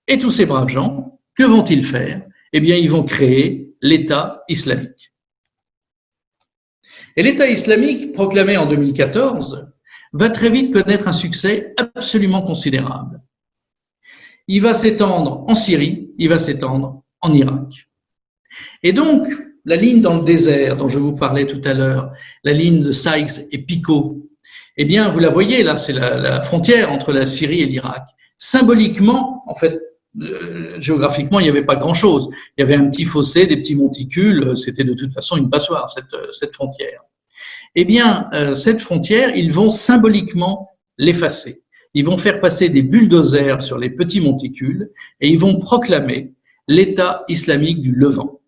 Et tous ces braves gens, que vont-ils faire? Eh bien, ils vont créer l'État islamique. Et l'État islamique, proclamé en 2014, va très vite connaître un succès absolument considérable. Il va s'étendre en Syrie, il va s'étendre en Irak. Et donc, la ligne dans le désert dont je vous parlais tout à l'heure, la ligne de Sykes et Picot, eh bien, vous la voyez, là, c'est la frontière entre la Syrie et l'Irak. Symboliquement, en fait, géographiquement, il n'y avait pas grand-chose. Il y avait un petit fossé, des petits monticules, c'était de toute façon une passoire, cette frontière. Eh bien, cette frontière, ils vont symboliquement l'effacer. Ils vont faire passer des bulldozers sur les petits monticules et ils vont proclamer l'État islamique du Levant,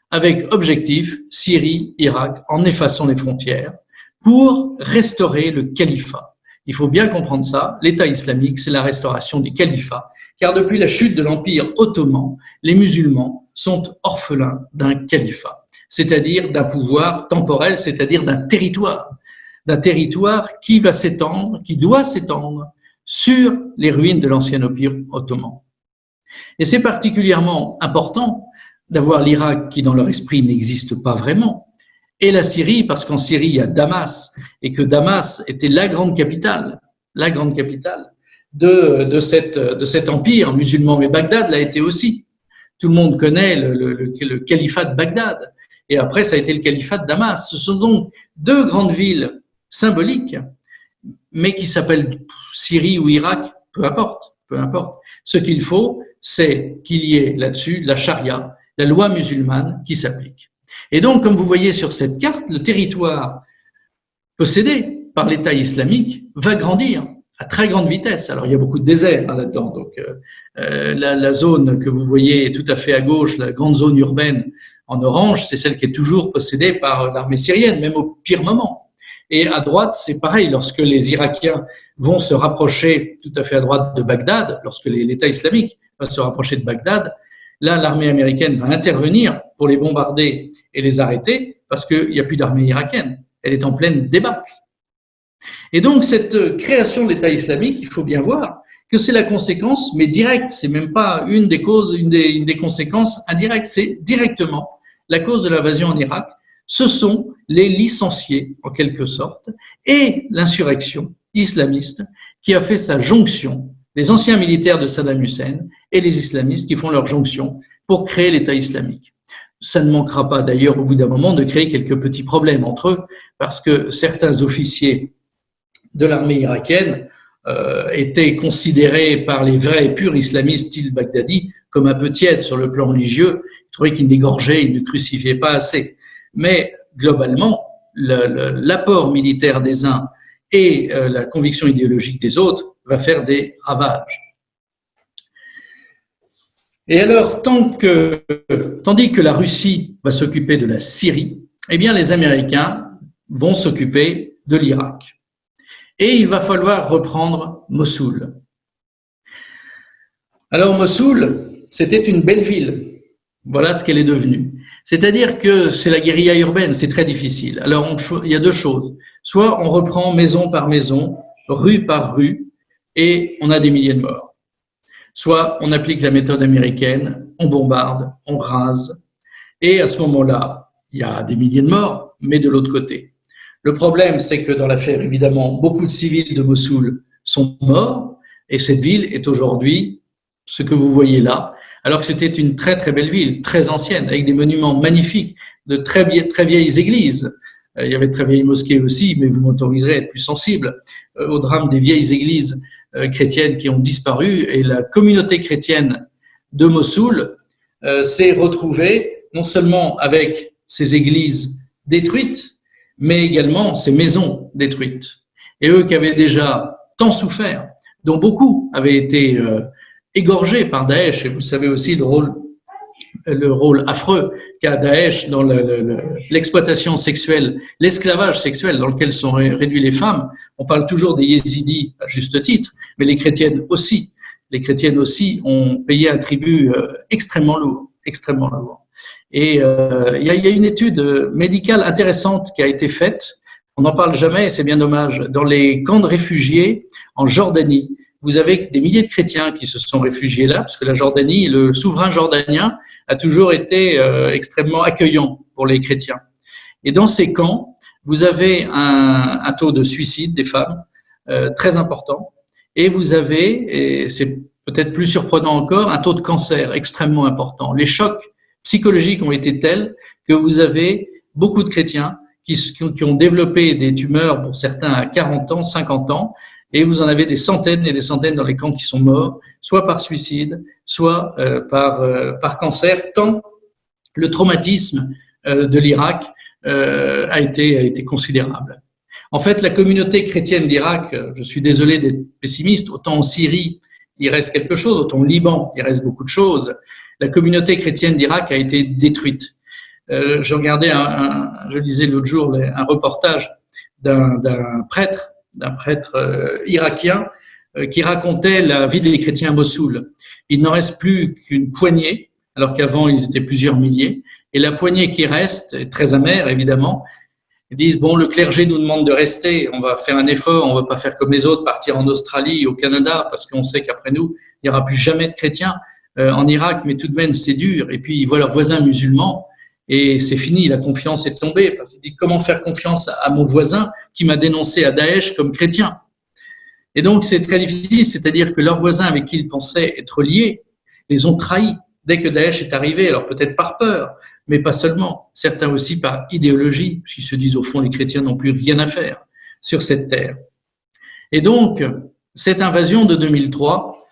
avec objectif Syrie, Irak, en effaçant les frontières, pour restaurer le califat. Il faut bien comprendre ça, l'État islamique, c'est la restauration du califat, car depuis la chute de l'Empire ottoman, les musulmans sont orphelins d'un califat, c'est-à-dire d'un pouvoir temporel, c'est-à-dire d'un territoire qui va s'étendre, qui doit s'étendre sur les ruines de l'ancien Empire ottoman. Et c'est particulièrement important d'avoir l'Irak qui, dans leur esprit, n'existe pas vraiment, et la Syrie, parce qu'en Syrie, il y a Damas, et que Damas était la grande capitale de cet empire musulman, mais Bagdad l'a été aussi. Tout le monde connaît le califat de Bagdad, et après, ça a été le califat de Damas. Ce sont donc deux grandes villes symboliques, mais qui s'appellent Syrie ou Irak, peu importe. Ce qu'il faut, c'est qu'il y ait là-dessus la charia, la loi musulmane qui s'applique. Et donc, comme vous voyez sur cette carte, le territoire possédé par l'État islamique va grandir à très grande vitesse. Alors, il y a beaucoup de désert là-dedans. Donc, la zone que vous voyez tout à fait à gauche, la grande zone urbaine en orange, c'est celle qui est toujours possédée par l'armée syrienne, même au pire moment. Et à droite, c'est pareil. Lorsque les Irakiens vont se rapprocher tout à fait à droite de Bagdad, lorsque l'État islamique va se rapprocher de Bagdad, là, l'armée américaine va intervenir pour les bombarder et les arrêter parce qu'il n'y a plus d'armée irakienne. Elle est en pleine débâcle. Et donc, cette création de l'État islamique, il faut bien voir que c'est la conséquence, mais directe. C'est même pas une des causes, une des conséquences indirectes. C'est directement la cause de l'invasion en Irak. Ce sont les licenciés, en quelque sorte, et l'insurrection islamiste qui a fait sa jonction, les anciens militaires de Saddam Hussein et les islamistes qui font leur jonction pour créer l'État islamique. Ça ne manquera pas d'ailleurs au bout d'un moment de créer quelques petits problèmes entre eux, parce que certains officiers de l'armée irakienne étaient considérés par les vrais et purs islamistes style Baghdadi comme un peu tièdes sur le plan religieux. Ils trouvaient qu'ils n'égorgeaient, ils ne crucifiaient pas assez. Mais globalement, l'apport militaire des uns et la conviction idéologique des autres va faire des ravages. Et alors, tandis que la Russie va s'occuper de la Syrie, eh bien, les Américains vont s'occuper de l'Irak. Et il va falloir reprendre Mossoul. Alors, Mossoul, c'était une belle ville. Voilà ce qu'elle est devenue. C'est-à-dire que c'est la guérilla urbaine, c'est très difficile. Alors, il y a deux choses. Soit on reprend maison par maison, rue par rue, et on a des milliers de morts. Soit on applique la méthode américaine, on bombarde, on rase, et à ce moment-là, il y a des milliers de morts, mais de l'autre côté. Le problème, c'est que dans l'affaire, évidemment, beaucoup de civils de Mossoul sont morts, et cette ville est aujourd'hui ce que vous voyez là, alors que c'était une très très belle ville, très ancienne, avec des monuments magnifiques, de très vieilles églises. Il y avait de très vieilles mosquées aussi, mais vous m'autoriserez à être plus sensible au drame des vieilles églises chrétiennes qui ont disparu, et la communauté chrétienne de Mossoul s'est retrouvée non seulement avec ces églises détruites, mais également ces maisons détruites. Et eux qui avaient déjà tant souffert, dont beaucoup avaient été égorgés par Daesh, et vous savez aussi le rôle affreux qu'a Daesh dans l'exploitation sexuelle, l'esclavage sexuel dans lequel sont réduites les femmes. On parle toujours des yézidis à juste titre, mais les chrétiennes aussi. Les chrétiennes aussi ont payé un tribut extrêmement lourd, extrêmement lourd. Et il y a une étude médicale intéressante qui a été faite. On n'en parle jamais, et c'est bien dommage. Dans les camps de réfugiés en Jordanie, vous avez des milliers de chrétiens qui se sont réfugiés là, parce que la Jordanie, le souverain jordanien a toujours été extrêmement accueillant pour les chrétiens. Et dans ces camps, vous avez un taux de suicide des femmes très important, et vous avez, et c'est peut-être plus surprenant encore, un taux de cancer extrêmement important. Les chocs psychologiques ont été tels que vous avez beaucoup de chrétiens qui ont développé des tumeurs, pour certains à 40 ans, 50 ans, et vous en avez des centaines et des centaines dans les camps qui sont morts, soit par suicide, soit par cancer, tant le traumatisme de l'Irak a été considérable. En fait, la communauté chrétienne d'Irak, je suis désolé d'être pessimiste, autant en Syrie, il reste quelque chose, autant au Liban, il reste beaucoup de choses. La communauté chrétienne d'Irak a été détruite. Je regardais, je lisais l'autre jour un reportage d'un prêtre irakien qui racontait la vie des chrétiens à Mossoul. Il n'en reste plus qu'une poignée, alors qu'avant ils étaient plusieurs milliers. Et la poignée qui reste est très amère, évidemment. Ils disent, bon, le clergé nous demande de rester, on va faire un effort, on ne va pas faire comme les autres, partir en Australie, au Canada, parce qu'on sait qu'après nous, il n'y aura plus jamais de chrétiens en Irak, mais tout de même, c'est dur. Et puis, ils voient leurs voisins musulmans, et c'est fini, la confiance est tombée. Parce qu'ils disent, comment faire confiance à mon voisin qui m'a dénoncé à Daesh comme chrétien? Et donc, c'est très difficile, c'est-à-dire que leurs voisins avec qui ils pensaient être liés, les ont trahis dès que Daesh est arrivé, alors peut-être par peur, mais pas seulement, certains aussi par idéologie, puisqu'ils se disent au fond les chrétiens n'ont plus rien à faire sur cette terre. Et donc, cette invasion de 2003,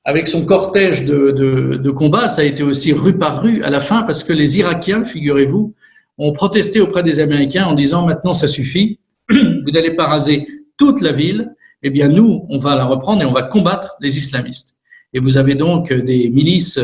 avec son cortège de combats, ça a été aussi rue par rue à la fin, parce que les Irakiens, figurez-vous, ont protesté auprès des Américains en disant maintenant ça suffit, vous n'allez pas raser toute la ville, eh bien nous, on va la reprendre et on va combattre les islamistes. Et vous avez donc des milices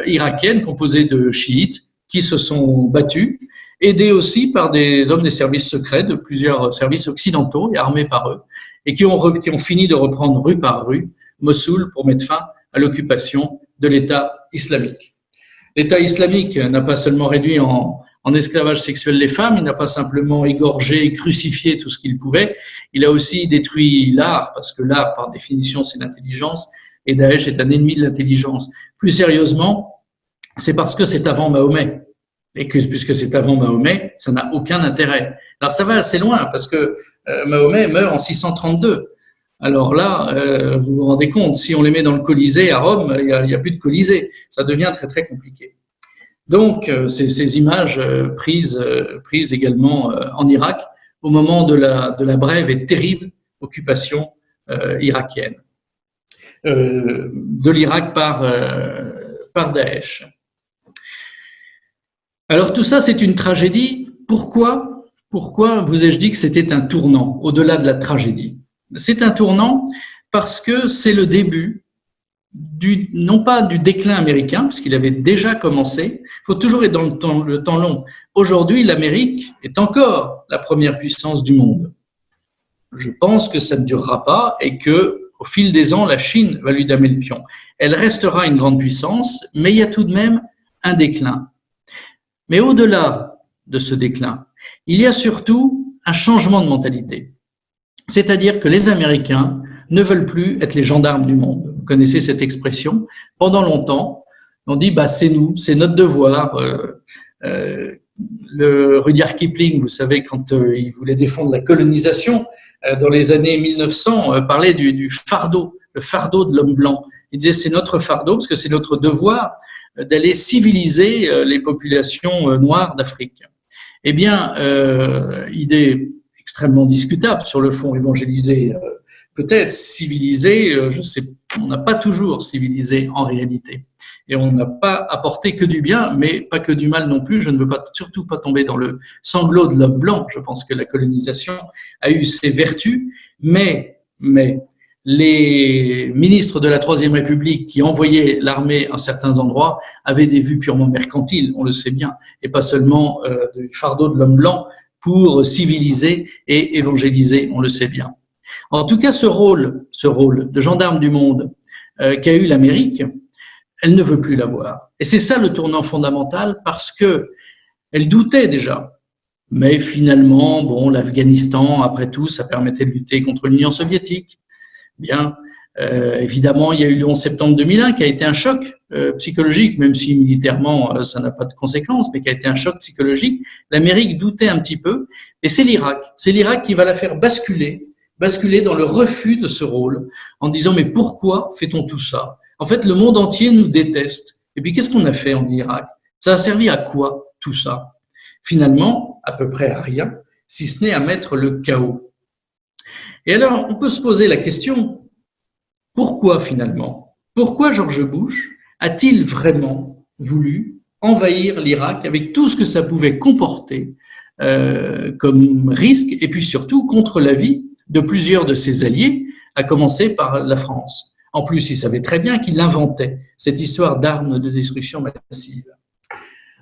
irakiennes composées de chiites qui se sont battus, aidés aussi par des hommes des services secrets de plusieurs services occidentaux et armés par eux, et qui ont fini de reprendre rue par rue Mossoul pour mettre fin à l'occupation de l'État islamique. L'État islamique n'a pas seulement réduit en esclavage sexuel les femmes, il n'a pas simplement égorgé et crucifié tout ce qu'il pouvait, il a aussi détruit l'art, parce que l'art, par définition, c'est l'intelligence, et Daesh est un ennemi de l'intelligence. Plus sérieusement, c'est parce que c'est avant Mahomet. Et que, puisque c'est avant Mahomet, ça n'a aucun intérêt. Alors ça va assez loin, parce que Mahomet meurt en 632. Alors là, vous vous rendez compte, si on les met dans le Colisée à Rome, il y a plus de Colisée. Ça devient très, très compliqué. Donc, ces images prises également en Irak au moment de la brève et terrible occupation irakienne de l'Irak par Daesh. Alors tout ça, c'est une tragédie. Pourquoi vous ai-je dit que c'était un tournant au-delà de la tragédie? C'est un tournant parce que c'est le début non pas du déclin américain, parce qu'il avait déjà commencé. Il faut toujours être dans le temps long. Aujourd'hui, l'Amérique est encore la première puissance du monde. Je pense que ça ne durera pas et que, au fil des ans, la Chine va lui damer le pion. Elle restera une grande puissance, mais il y a tout de même un déclin. Mais au-delà de ce déclin, il y a surtout un changement de mentalité. C'est-à-dire que les Américains ne veulent plus être les gendarmes du monde. Vous connaissez cette expression. Pendant longtemps, on dit c'est nous, c'est notre devoir. Le Rudyard Kipling, vous savez, quand il voulait défendre la colonisation dans les années 1900, parlait du fardeau, le fardeau de l'homme blanc. Il disait c'est notre fardeau parce que c'est notre devoir d'aller civiliser les populations noires d'Afrique. Eh bien, idée extrêmement discutable sur le fond, évangéliser, peut-être civiliser, je sais, on n'a pas toujours civilisé en réalité. Et on n'a pas apporté que du bien, mais pas que du mal non plus. Je ne veux surtout pas tomber dans le sanglot de l'homme blanc. Je pense que la colonisation a eu ses vertus, mais les ministres de la Troisième République qui envoyaient l'armée à certains endroits avaient des vues purement mercantiles, on le sait bien, et pas seulement du fardeau de l'homme blanc pour civiliser et évangéliser, on le sait bien. En tout cas, ce rôle de gendarme du monde qu'a eu l'Amérique, elle ne veut plus l'avoir. Et c'est ça le tournant fondamental, parce que elle doutait déjà. Mais finalement, l'Afghanistan, après tout, ça permettait de lutter contre l'Union soviétique. Bien, évidemment, il y a eu le 11 septembre 2001 qui a été un choc psychologique, même si militairement ça n'a pas de conséquences, mais qui a été un choc psychologique. L'Amérique doutait un petit peu, et c'est l'Irak qui va la faire basculer dans le refus de ce rôle, en disant mais pourquoi fait-on tout ça? En fait, le monde entier nous déteste. Et puis qu'est-ce qu'on a fait en Irak? Ça a servi à quoi tout ça? Finalement, à peu près à rien, si ce n'est à mettre le chaos. Et alors, on peut se poser la question, pourquoi finalement? Pourquoi George Bush a-t-il vraiment voulu envahir l'Irak avec tout ce que ça pouvait comporter comme risque, et puis surtout contre la vie de plusieurs de ses alliés, à commencer par la France? En plus, il savait très bien qu'il inventait cette histoire d'armes de destruction massive.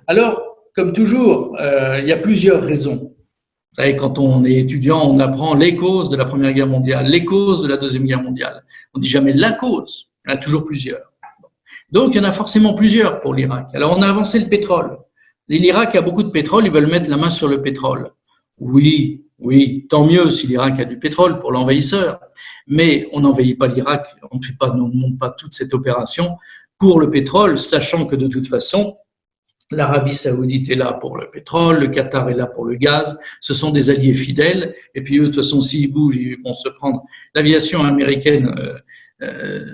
Alors, comme toujours, il y a plusieurs raisons. Vous savez, quand on est étudiant, on apprend les causes de la Première Guerre mondiale, les causes de la Deuxième Guerre mondiale. On ne dit jamais la cause, il y en a toujours plusieurs. Donc, il y en a forcément plusieurs pour l'Irak. Alors, on a avancé le pétrole. L'Irak a beaucoup de pétrole, ils veulent mettre la main sur le pétrole. Oui, tant mieux si l'Irak a du pétrole pour l'envahisseur, mais on n'envahit pas l'Irak, on ne monte pas toute cette opération pour le pétrole, sachant que de toute façon, l'Arabie Saoudite est là pour le pétrole, le Qatar est là pour le gaz, ce sont des alliés fidèles, et puis eux, de toute façon, s'ils bougent, ils vont se prendre l'aviation américaine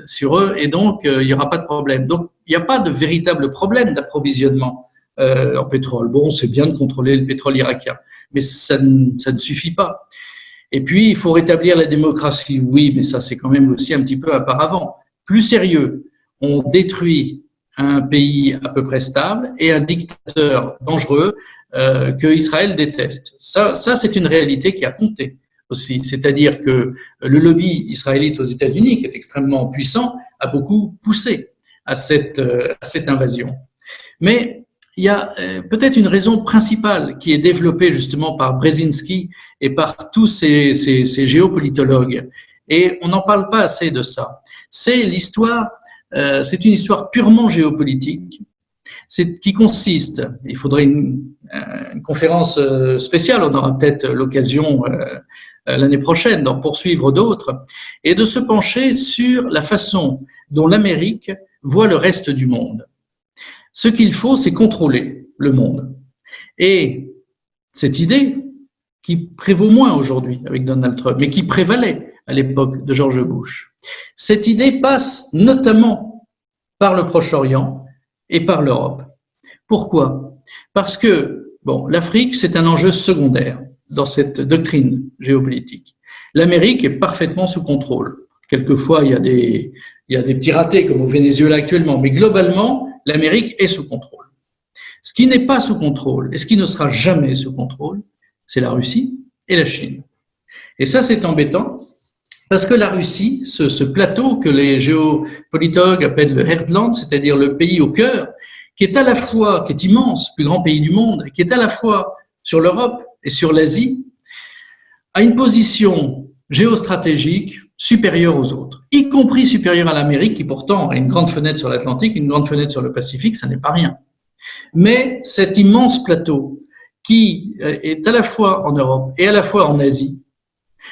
sur eux, et donc il n'y aura pas de problème. Donc, il n'y a pas de véritable problème d'approvisionnement en pétrole. Bon, c'est bien de contrôler le pétrole irakien, mais ça ne suffit pas. Et puis, il faut rétablir la démocratie. Oui, mais ça, c'est quand même aussi un petit peu auparavant. Plus sérieux, on détruit un pays à peu près stable et un dictateur dangereux que Israël déteste. Ça, c'est une réalité qui a compté aussi. C'est-à-dire que le lobby israélite aux États-Unis, qui est extrêmement puissant, a beaucoup poussé à cette invasion. Mais il y a peut-être une raison principale qui est développée justement par Brzezinski et par tous ces géopolitologues, et on n'en parle pas assez de ça. C'est une histoire purement géopolitique, qui consiste, il faudrait une conférence spéciale, on aura peut-être l'occasion l'année prochaine d'en poursuivre d'autres, et de se pencher sur la façon dont l'Amérique voit le reste du monde. Ce qu'il faut, c'est contrôler le monde. Et cette idée, qui prévaut moins aujourd'hui avec Donald Trump, mais qui prévalait à l'époque de George Bush. Cette idée passe notamment par le Proche-Orient et par l'Europe. Pourquoi? Parce que l'Afrique, c'est un enjeu secondaire dans cette doctrine géopolitique. L'Amérique est parfaitement sous contrôle. Quelquefois, il y a des petits ratés comme au Venezuela actuellement, mais globalement, l'Amérique est sous contrôle. Ce qui n'est pas sous contrôle et ce qui ne sera jamais sous contrôle, c'est la Russie et la Chine. Et ça, c'est embêtant parce que la Russie, ce plateau que les géopolitologues appellent le Heartland, c'est-à-dire le pays au cœur, qui est immense, plus grand pays du monde, qui est à la fois sur l'Europe et sur l'Asie, a une position géostratégique supérieure aux autres, y compris supérieure à l'Amérique, qui pourtant a une grande fenêtre sur l'Atlantique, une grande fenêtre sur le Pacifique, ça n'est pas rien. Mais cet immense plateau qui est à la fois en Europe et à la fois en Asie,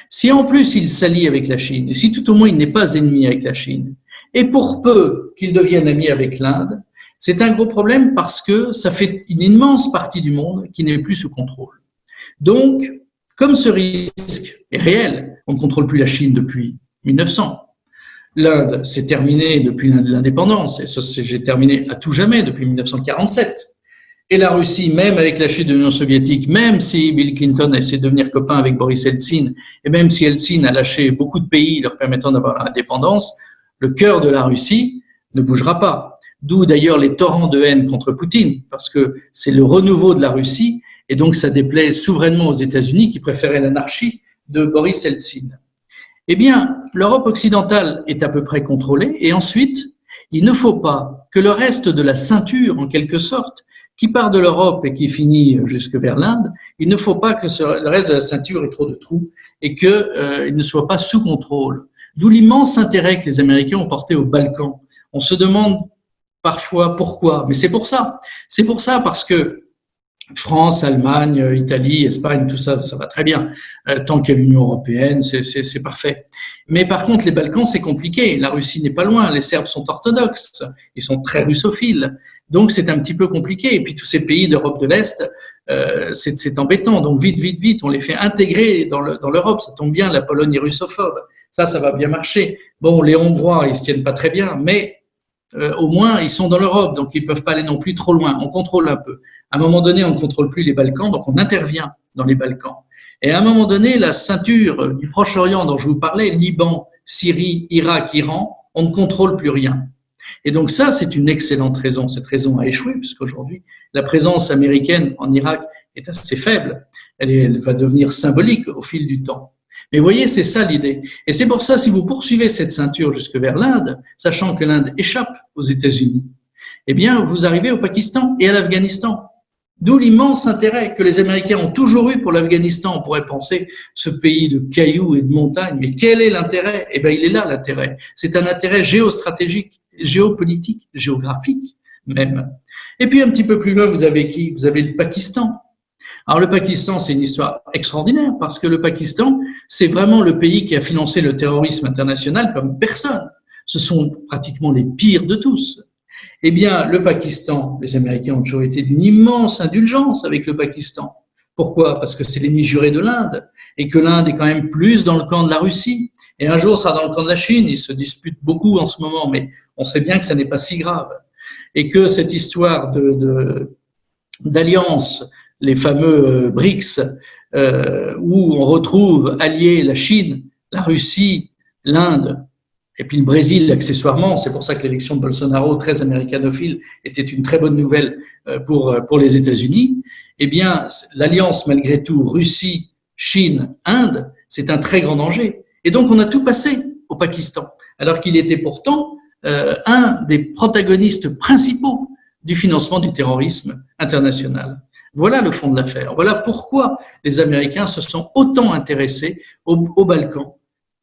si en plus il s'allie avec la Chine, et si tout au moins il n'est pas ennemi avec la Chine, et pour peu qu'il devienne ami avec l'Inde, c'est un gros problème parce que ça fait une immense partie du monde qui n'est plus sous contrôle. Donc, comme ce risque est réel, on ne contrôle plus la Chine depuis 1900. L'Inde, c'est terminé depuis l'indépendance, et ça c'est terminé à tout jamais depuis 1947. Et la Russie, même avec la chute de l'Union soviétique, même si Bill Clinton a essayé de devenir copain avec Boris Eltsine, et même si Eltsine a lâché beaucoup de pays leur permettant d'avoir l'indépendance, le cœur de la Russie ne bougera pas. D'où d'ailleurs les torrents de haine contre Poutine, parce que c'est le renouveau de la Russie, et donc ça déplaît souverainement aux États-Unis qui préféraient l'anarchie de Boris Eltsine. Eh bien, l'Europe occidentale est à peu près contrôlée, et ensuite, il ne faut pas que le reste de la ceinture, en quelque sorte, qui part de l'Europe et qui finit jusque vers l'Inde, il ne faut pas que le reste de la ceinture ait trop de trous et qu'il ne soit pas sous contrôle. D'où l'immense intérêt que les Américains ont porté aux Balkans. On se demande parfois pourquoi, mais c'est pour ça. C'est pour ça parce que France, Allemagne, Italie, Espagne, tout ça, ça va très bien. Tant qu'il y a l'Union européenne, c'est parfait. Mais par contre, les Balkans, c'est compliqué. La Russie n'est pas loin. Les Serbes sont orthodoxes. Ils sont très russophiles. Donc, c'est un petit peu compliqué. Et puis, tous ces pays d'Europe de l'Est, c'est embêtant. Donc, vite, on les fait intégrer dans l'Europe. Ça tombe bien, la Pologne est russophobe. Ça va bien marcher. Bon, les Hongrois, ils se tiennent pas très bien, mais au moins, ils sont dans l'Europe. Donc, ils peuvent pas aller non plus trop loin. On contrôle un peu. À un moment donné, on ne contrôle plus les Balkans, donc on intervient dans les Balkans. Et à un moment donné, la ceinture du Proche-Orient dont je vous parlais, Liban, Syrie, Irak, Iran, on ne contrôle plus rien. Et donc ça, c'est une excellente raison. Cette raison a échoué, puisqu'aujourd'hui, la présence américaine en Irak est assez faible. Elle va devenir symbolique au fil du temps. Mais vous voyez, c'est ça l'idée. Et c'est pour ça, si vous poursuivez cette ceinture jusque vers l'Inde, sachant que l'Inde échappe aux États-Unis, eh bien, vous arrivez au Pakistan et à l'Afghanistan. D'où l'immense intérêt que les Américains ont toujours eu pour l'Afghanistan. On pourrait penser ce pays de cailloux et de montagnes, mais quel est l'intérêt? Eh bien, il est là l'intérêt. C'est un intérêt géostratégique, géopolitique, géographique même. Et puis un petit peu plus loin, vous avez qui? Vous avez le Pakistan. Alors le Pakistan, c'est une histoire extraordinaire parce que le Pakistan, c'est vraiment le pays qui a financé le terrorisme international comme personne. Ce sont pratiquement les pires de tous. Eh bien, le Pakistan, les Américains ont toujours été d'une immense indulgence avec le Pakistan. Pourquoi? Parce que c'est l'ennemi juré de l'Inde et que l'Inde est quand même plus dans le camp de la Russie. Et un jour sera dans le camp de la Chine. Ils se disputent beaucoup en ce moment, mais on sait bien que ça n'est pas si grave. Et que cette histoire d'alliance, les fameux BRICS, où on retrouve alliés la Chine, la Russie, l'Inde, et puis le Brésil, accessoirement, c'est pour ça que l'élection de Bolsonaro, très américanophile, était une très bonne nouvelle pour les États-Unis. Eh bien, l'alliance, malgré tout, Russie, Chine, Inde, c'est un très grand danger. Et donc, on a tout passé au Pakistan, alors qu'il était pourtant un des protagonistes principaux du financement du terrorisme international. Voilà le fond de l'affaire. Voilà pourquoi les Américains se sont autant intéressés aux Balkans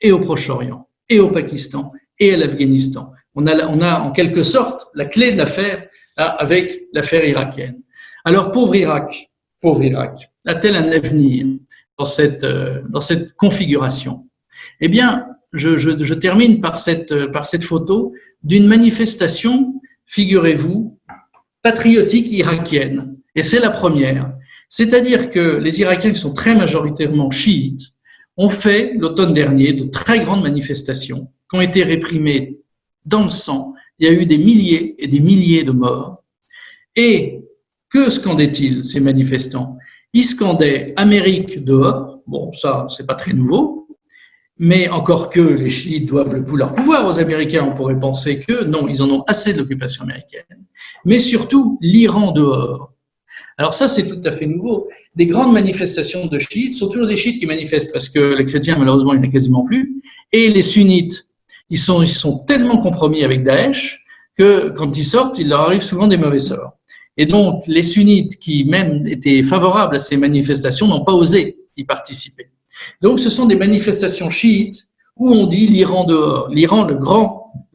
et au Proche-Orient, et au Pakistan, et à l'Afghanistan. On a en quelque sorte la clé de l'affaire avec l'affaire irakienne. Alors, pauvre Irak, a-t-elle un avenir dans cette configuration? Eh bien, je termine par cette photo d'une manifestation, figurez-vous, patriotique irakienne. Et c'est la première. C'est-à-dire que les Irakiens, qui sont très majoritairement chiites, ont fait l'automne dernier de très grandes manifestations qui ont été réprimées dans le sang. Il y a eu des milliers et des milliers de morts. Et que scandaient-ils, ces manifestants? Ils scandaient Amérique dehors. Bon, ça, c'est pas très nouveau. Mais encore que les chiites doivent leur pouvoir aux Américains, on pourrait penser que non, ils en ont assez de l'occupation américaine. Mais surtout, l'Iran dehors. Alors ça, c'est tout à fait nouveau. Des grandes manifestations de chiites, sont toujours des chiites qui manifestent, parce que les chrétiens, malheureusement, il n'y en a quasiment plus. Et les sunnites, ils sont tellement compromis avec Daesh que quand ils sortent, il leur arrive souvent des mauvais sorts. Et donc, les sunnites qui même étaient favorables à ces manifestations n'ont pas osé y participer. Donc, ce sont des manifestations chiites où on dit l'Iran dehors. L'Iran, le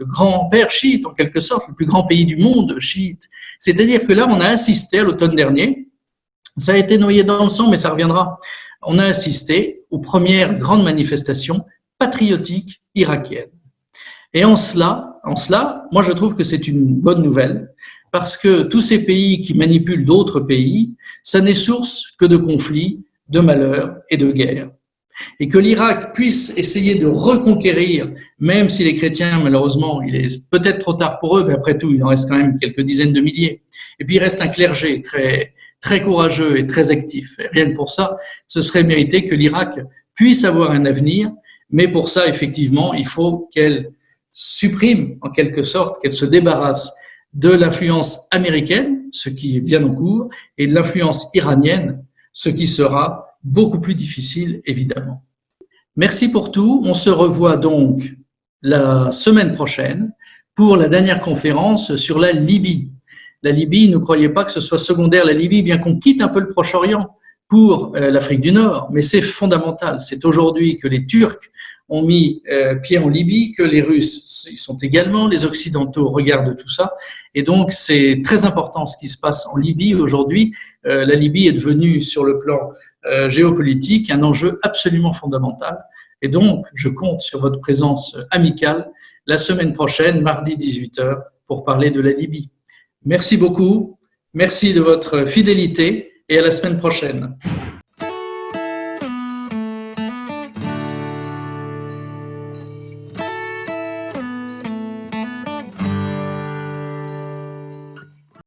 grand-père chiite, en quelque sorte, le plus grand pays du monde chiite. C'est-à-dire que là, on a assisté à l'automne dernier, ça a été noyé dans le sang, mais ça reviendra. On a assisté aux premières grandes manifestations patriotiques irakiennes. Et en cela, moi, je trouve que c'est une bonne nouvelle, parce que tous ces pays qui manipulent d'autres pays, ça n'est source que de conflits, de malheurs et de guerres. Et que l'Irak puisse essayer de reconquérir, même si les chrétiens, malheureusement, il est peut-être trop tard pour eux, mais après tout, il en reste quand même quelques dizaines de milliers. Et puis, il reste un clergé très courageux et très actif. Et rien que pour ça, ce serait mérité que l'Irak puisse avoir un avenir, mais pour ça, effectivement, il faut qu'elle supprime, en quelque sorte, qu'elle se débarrasse de l'influence américaine, ce qui est bien en cours, et de l'influence iranienne, ce qui sera beaucoup plus difficile, évidemment. Merci pour tout. On se revoit donc la semaine prochaine pour la dernière conférence sur la Libye. La Libye, ne croyez pas que ce soit secondaire, la Libye, bien qu'on quitte un peu le Proche-Orient pour l'Afrique du Nord, mais c'est fondamental. C'est aujourd'hui que les Turcs ont mis pied en Libye, que les Russes y sont également, les Occidentaux regardent tout ça. Et donc, c'est très important ce qui se passe en Libye aujourd'hui. La Libye est devenue, sur le plan géopolitique, un enjeu absolument fondamental. Et donc, je compte sur votre présence amicale la semaine prochaine, mardi 18h, pour parler de la Libye. Merci beaucoup, merci de votre fidélité et à la semaine prochaine.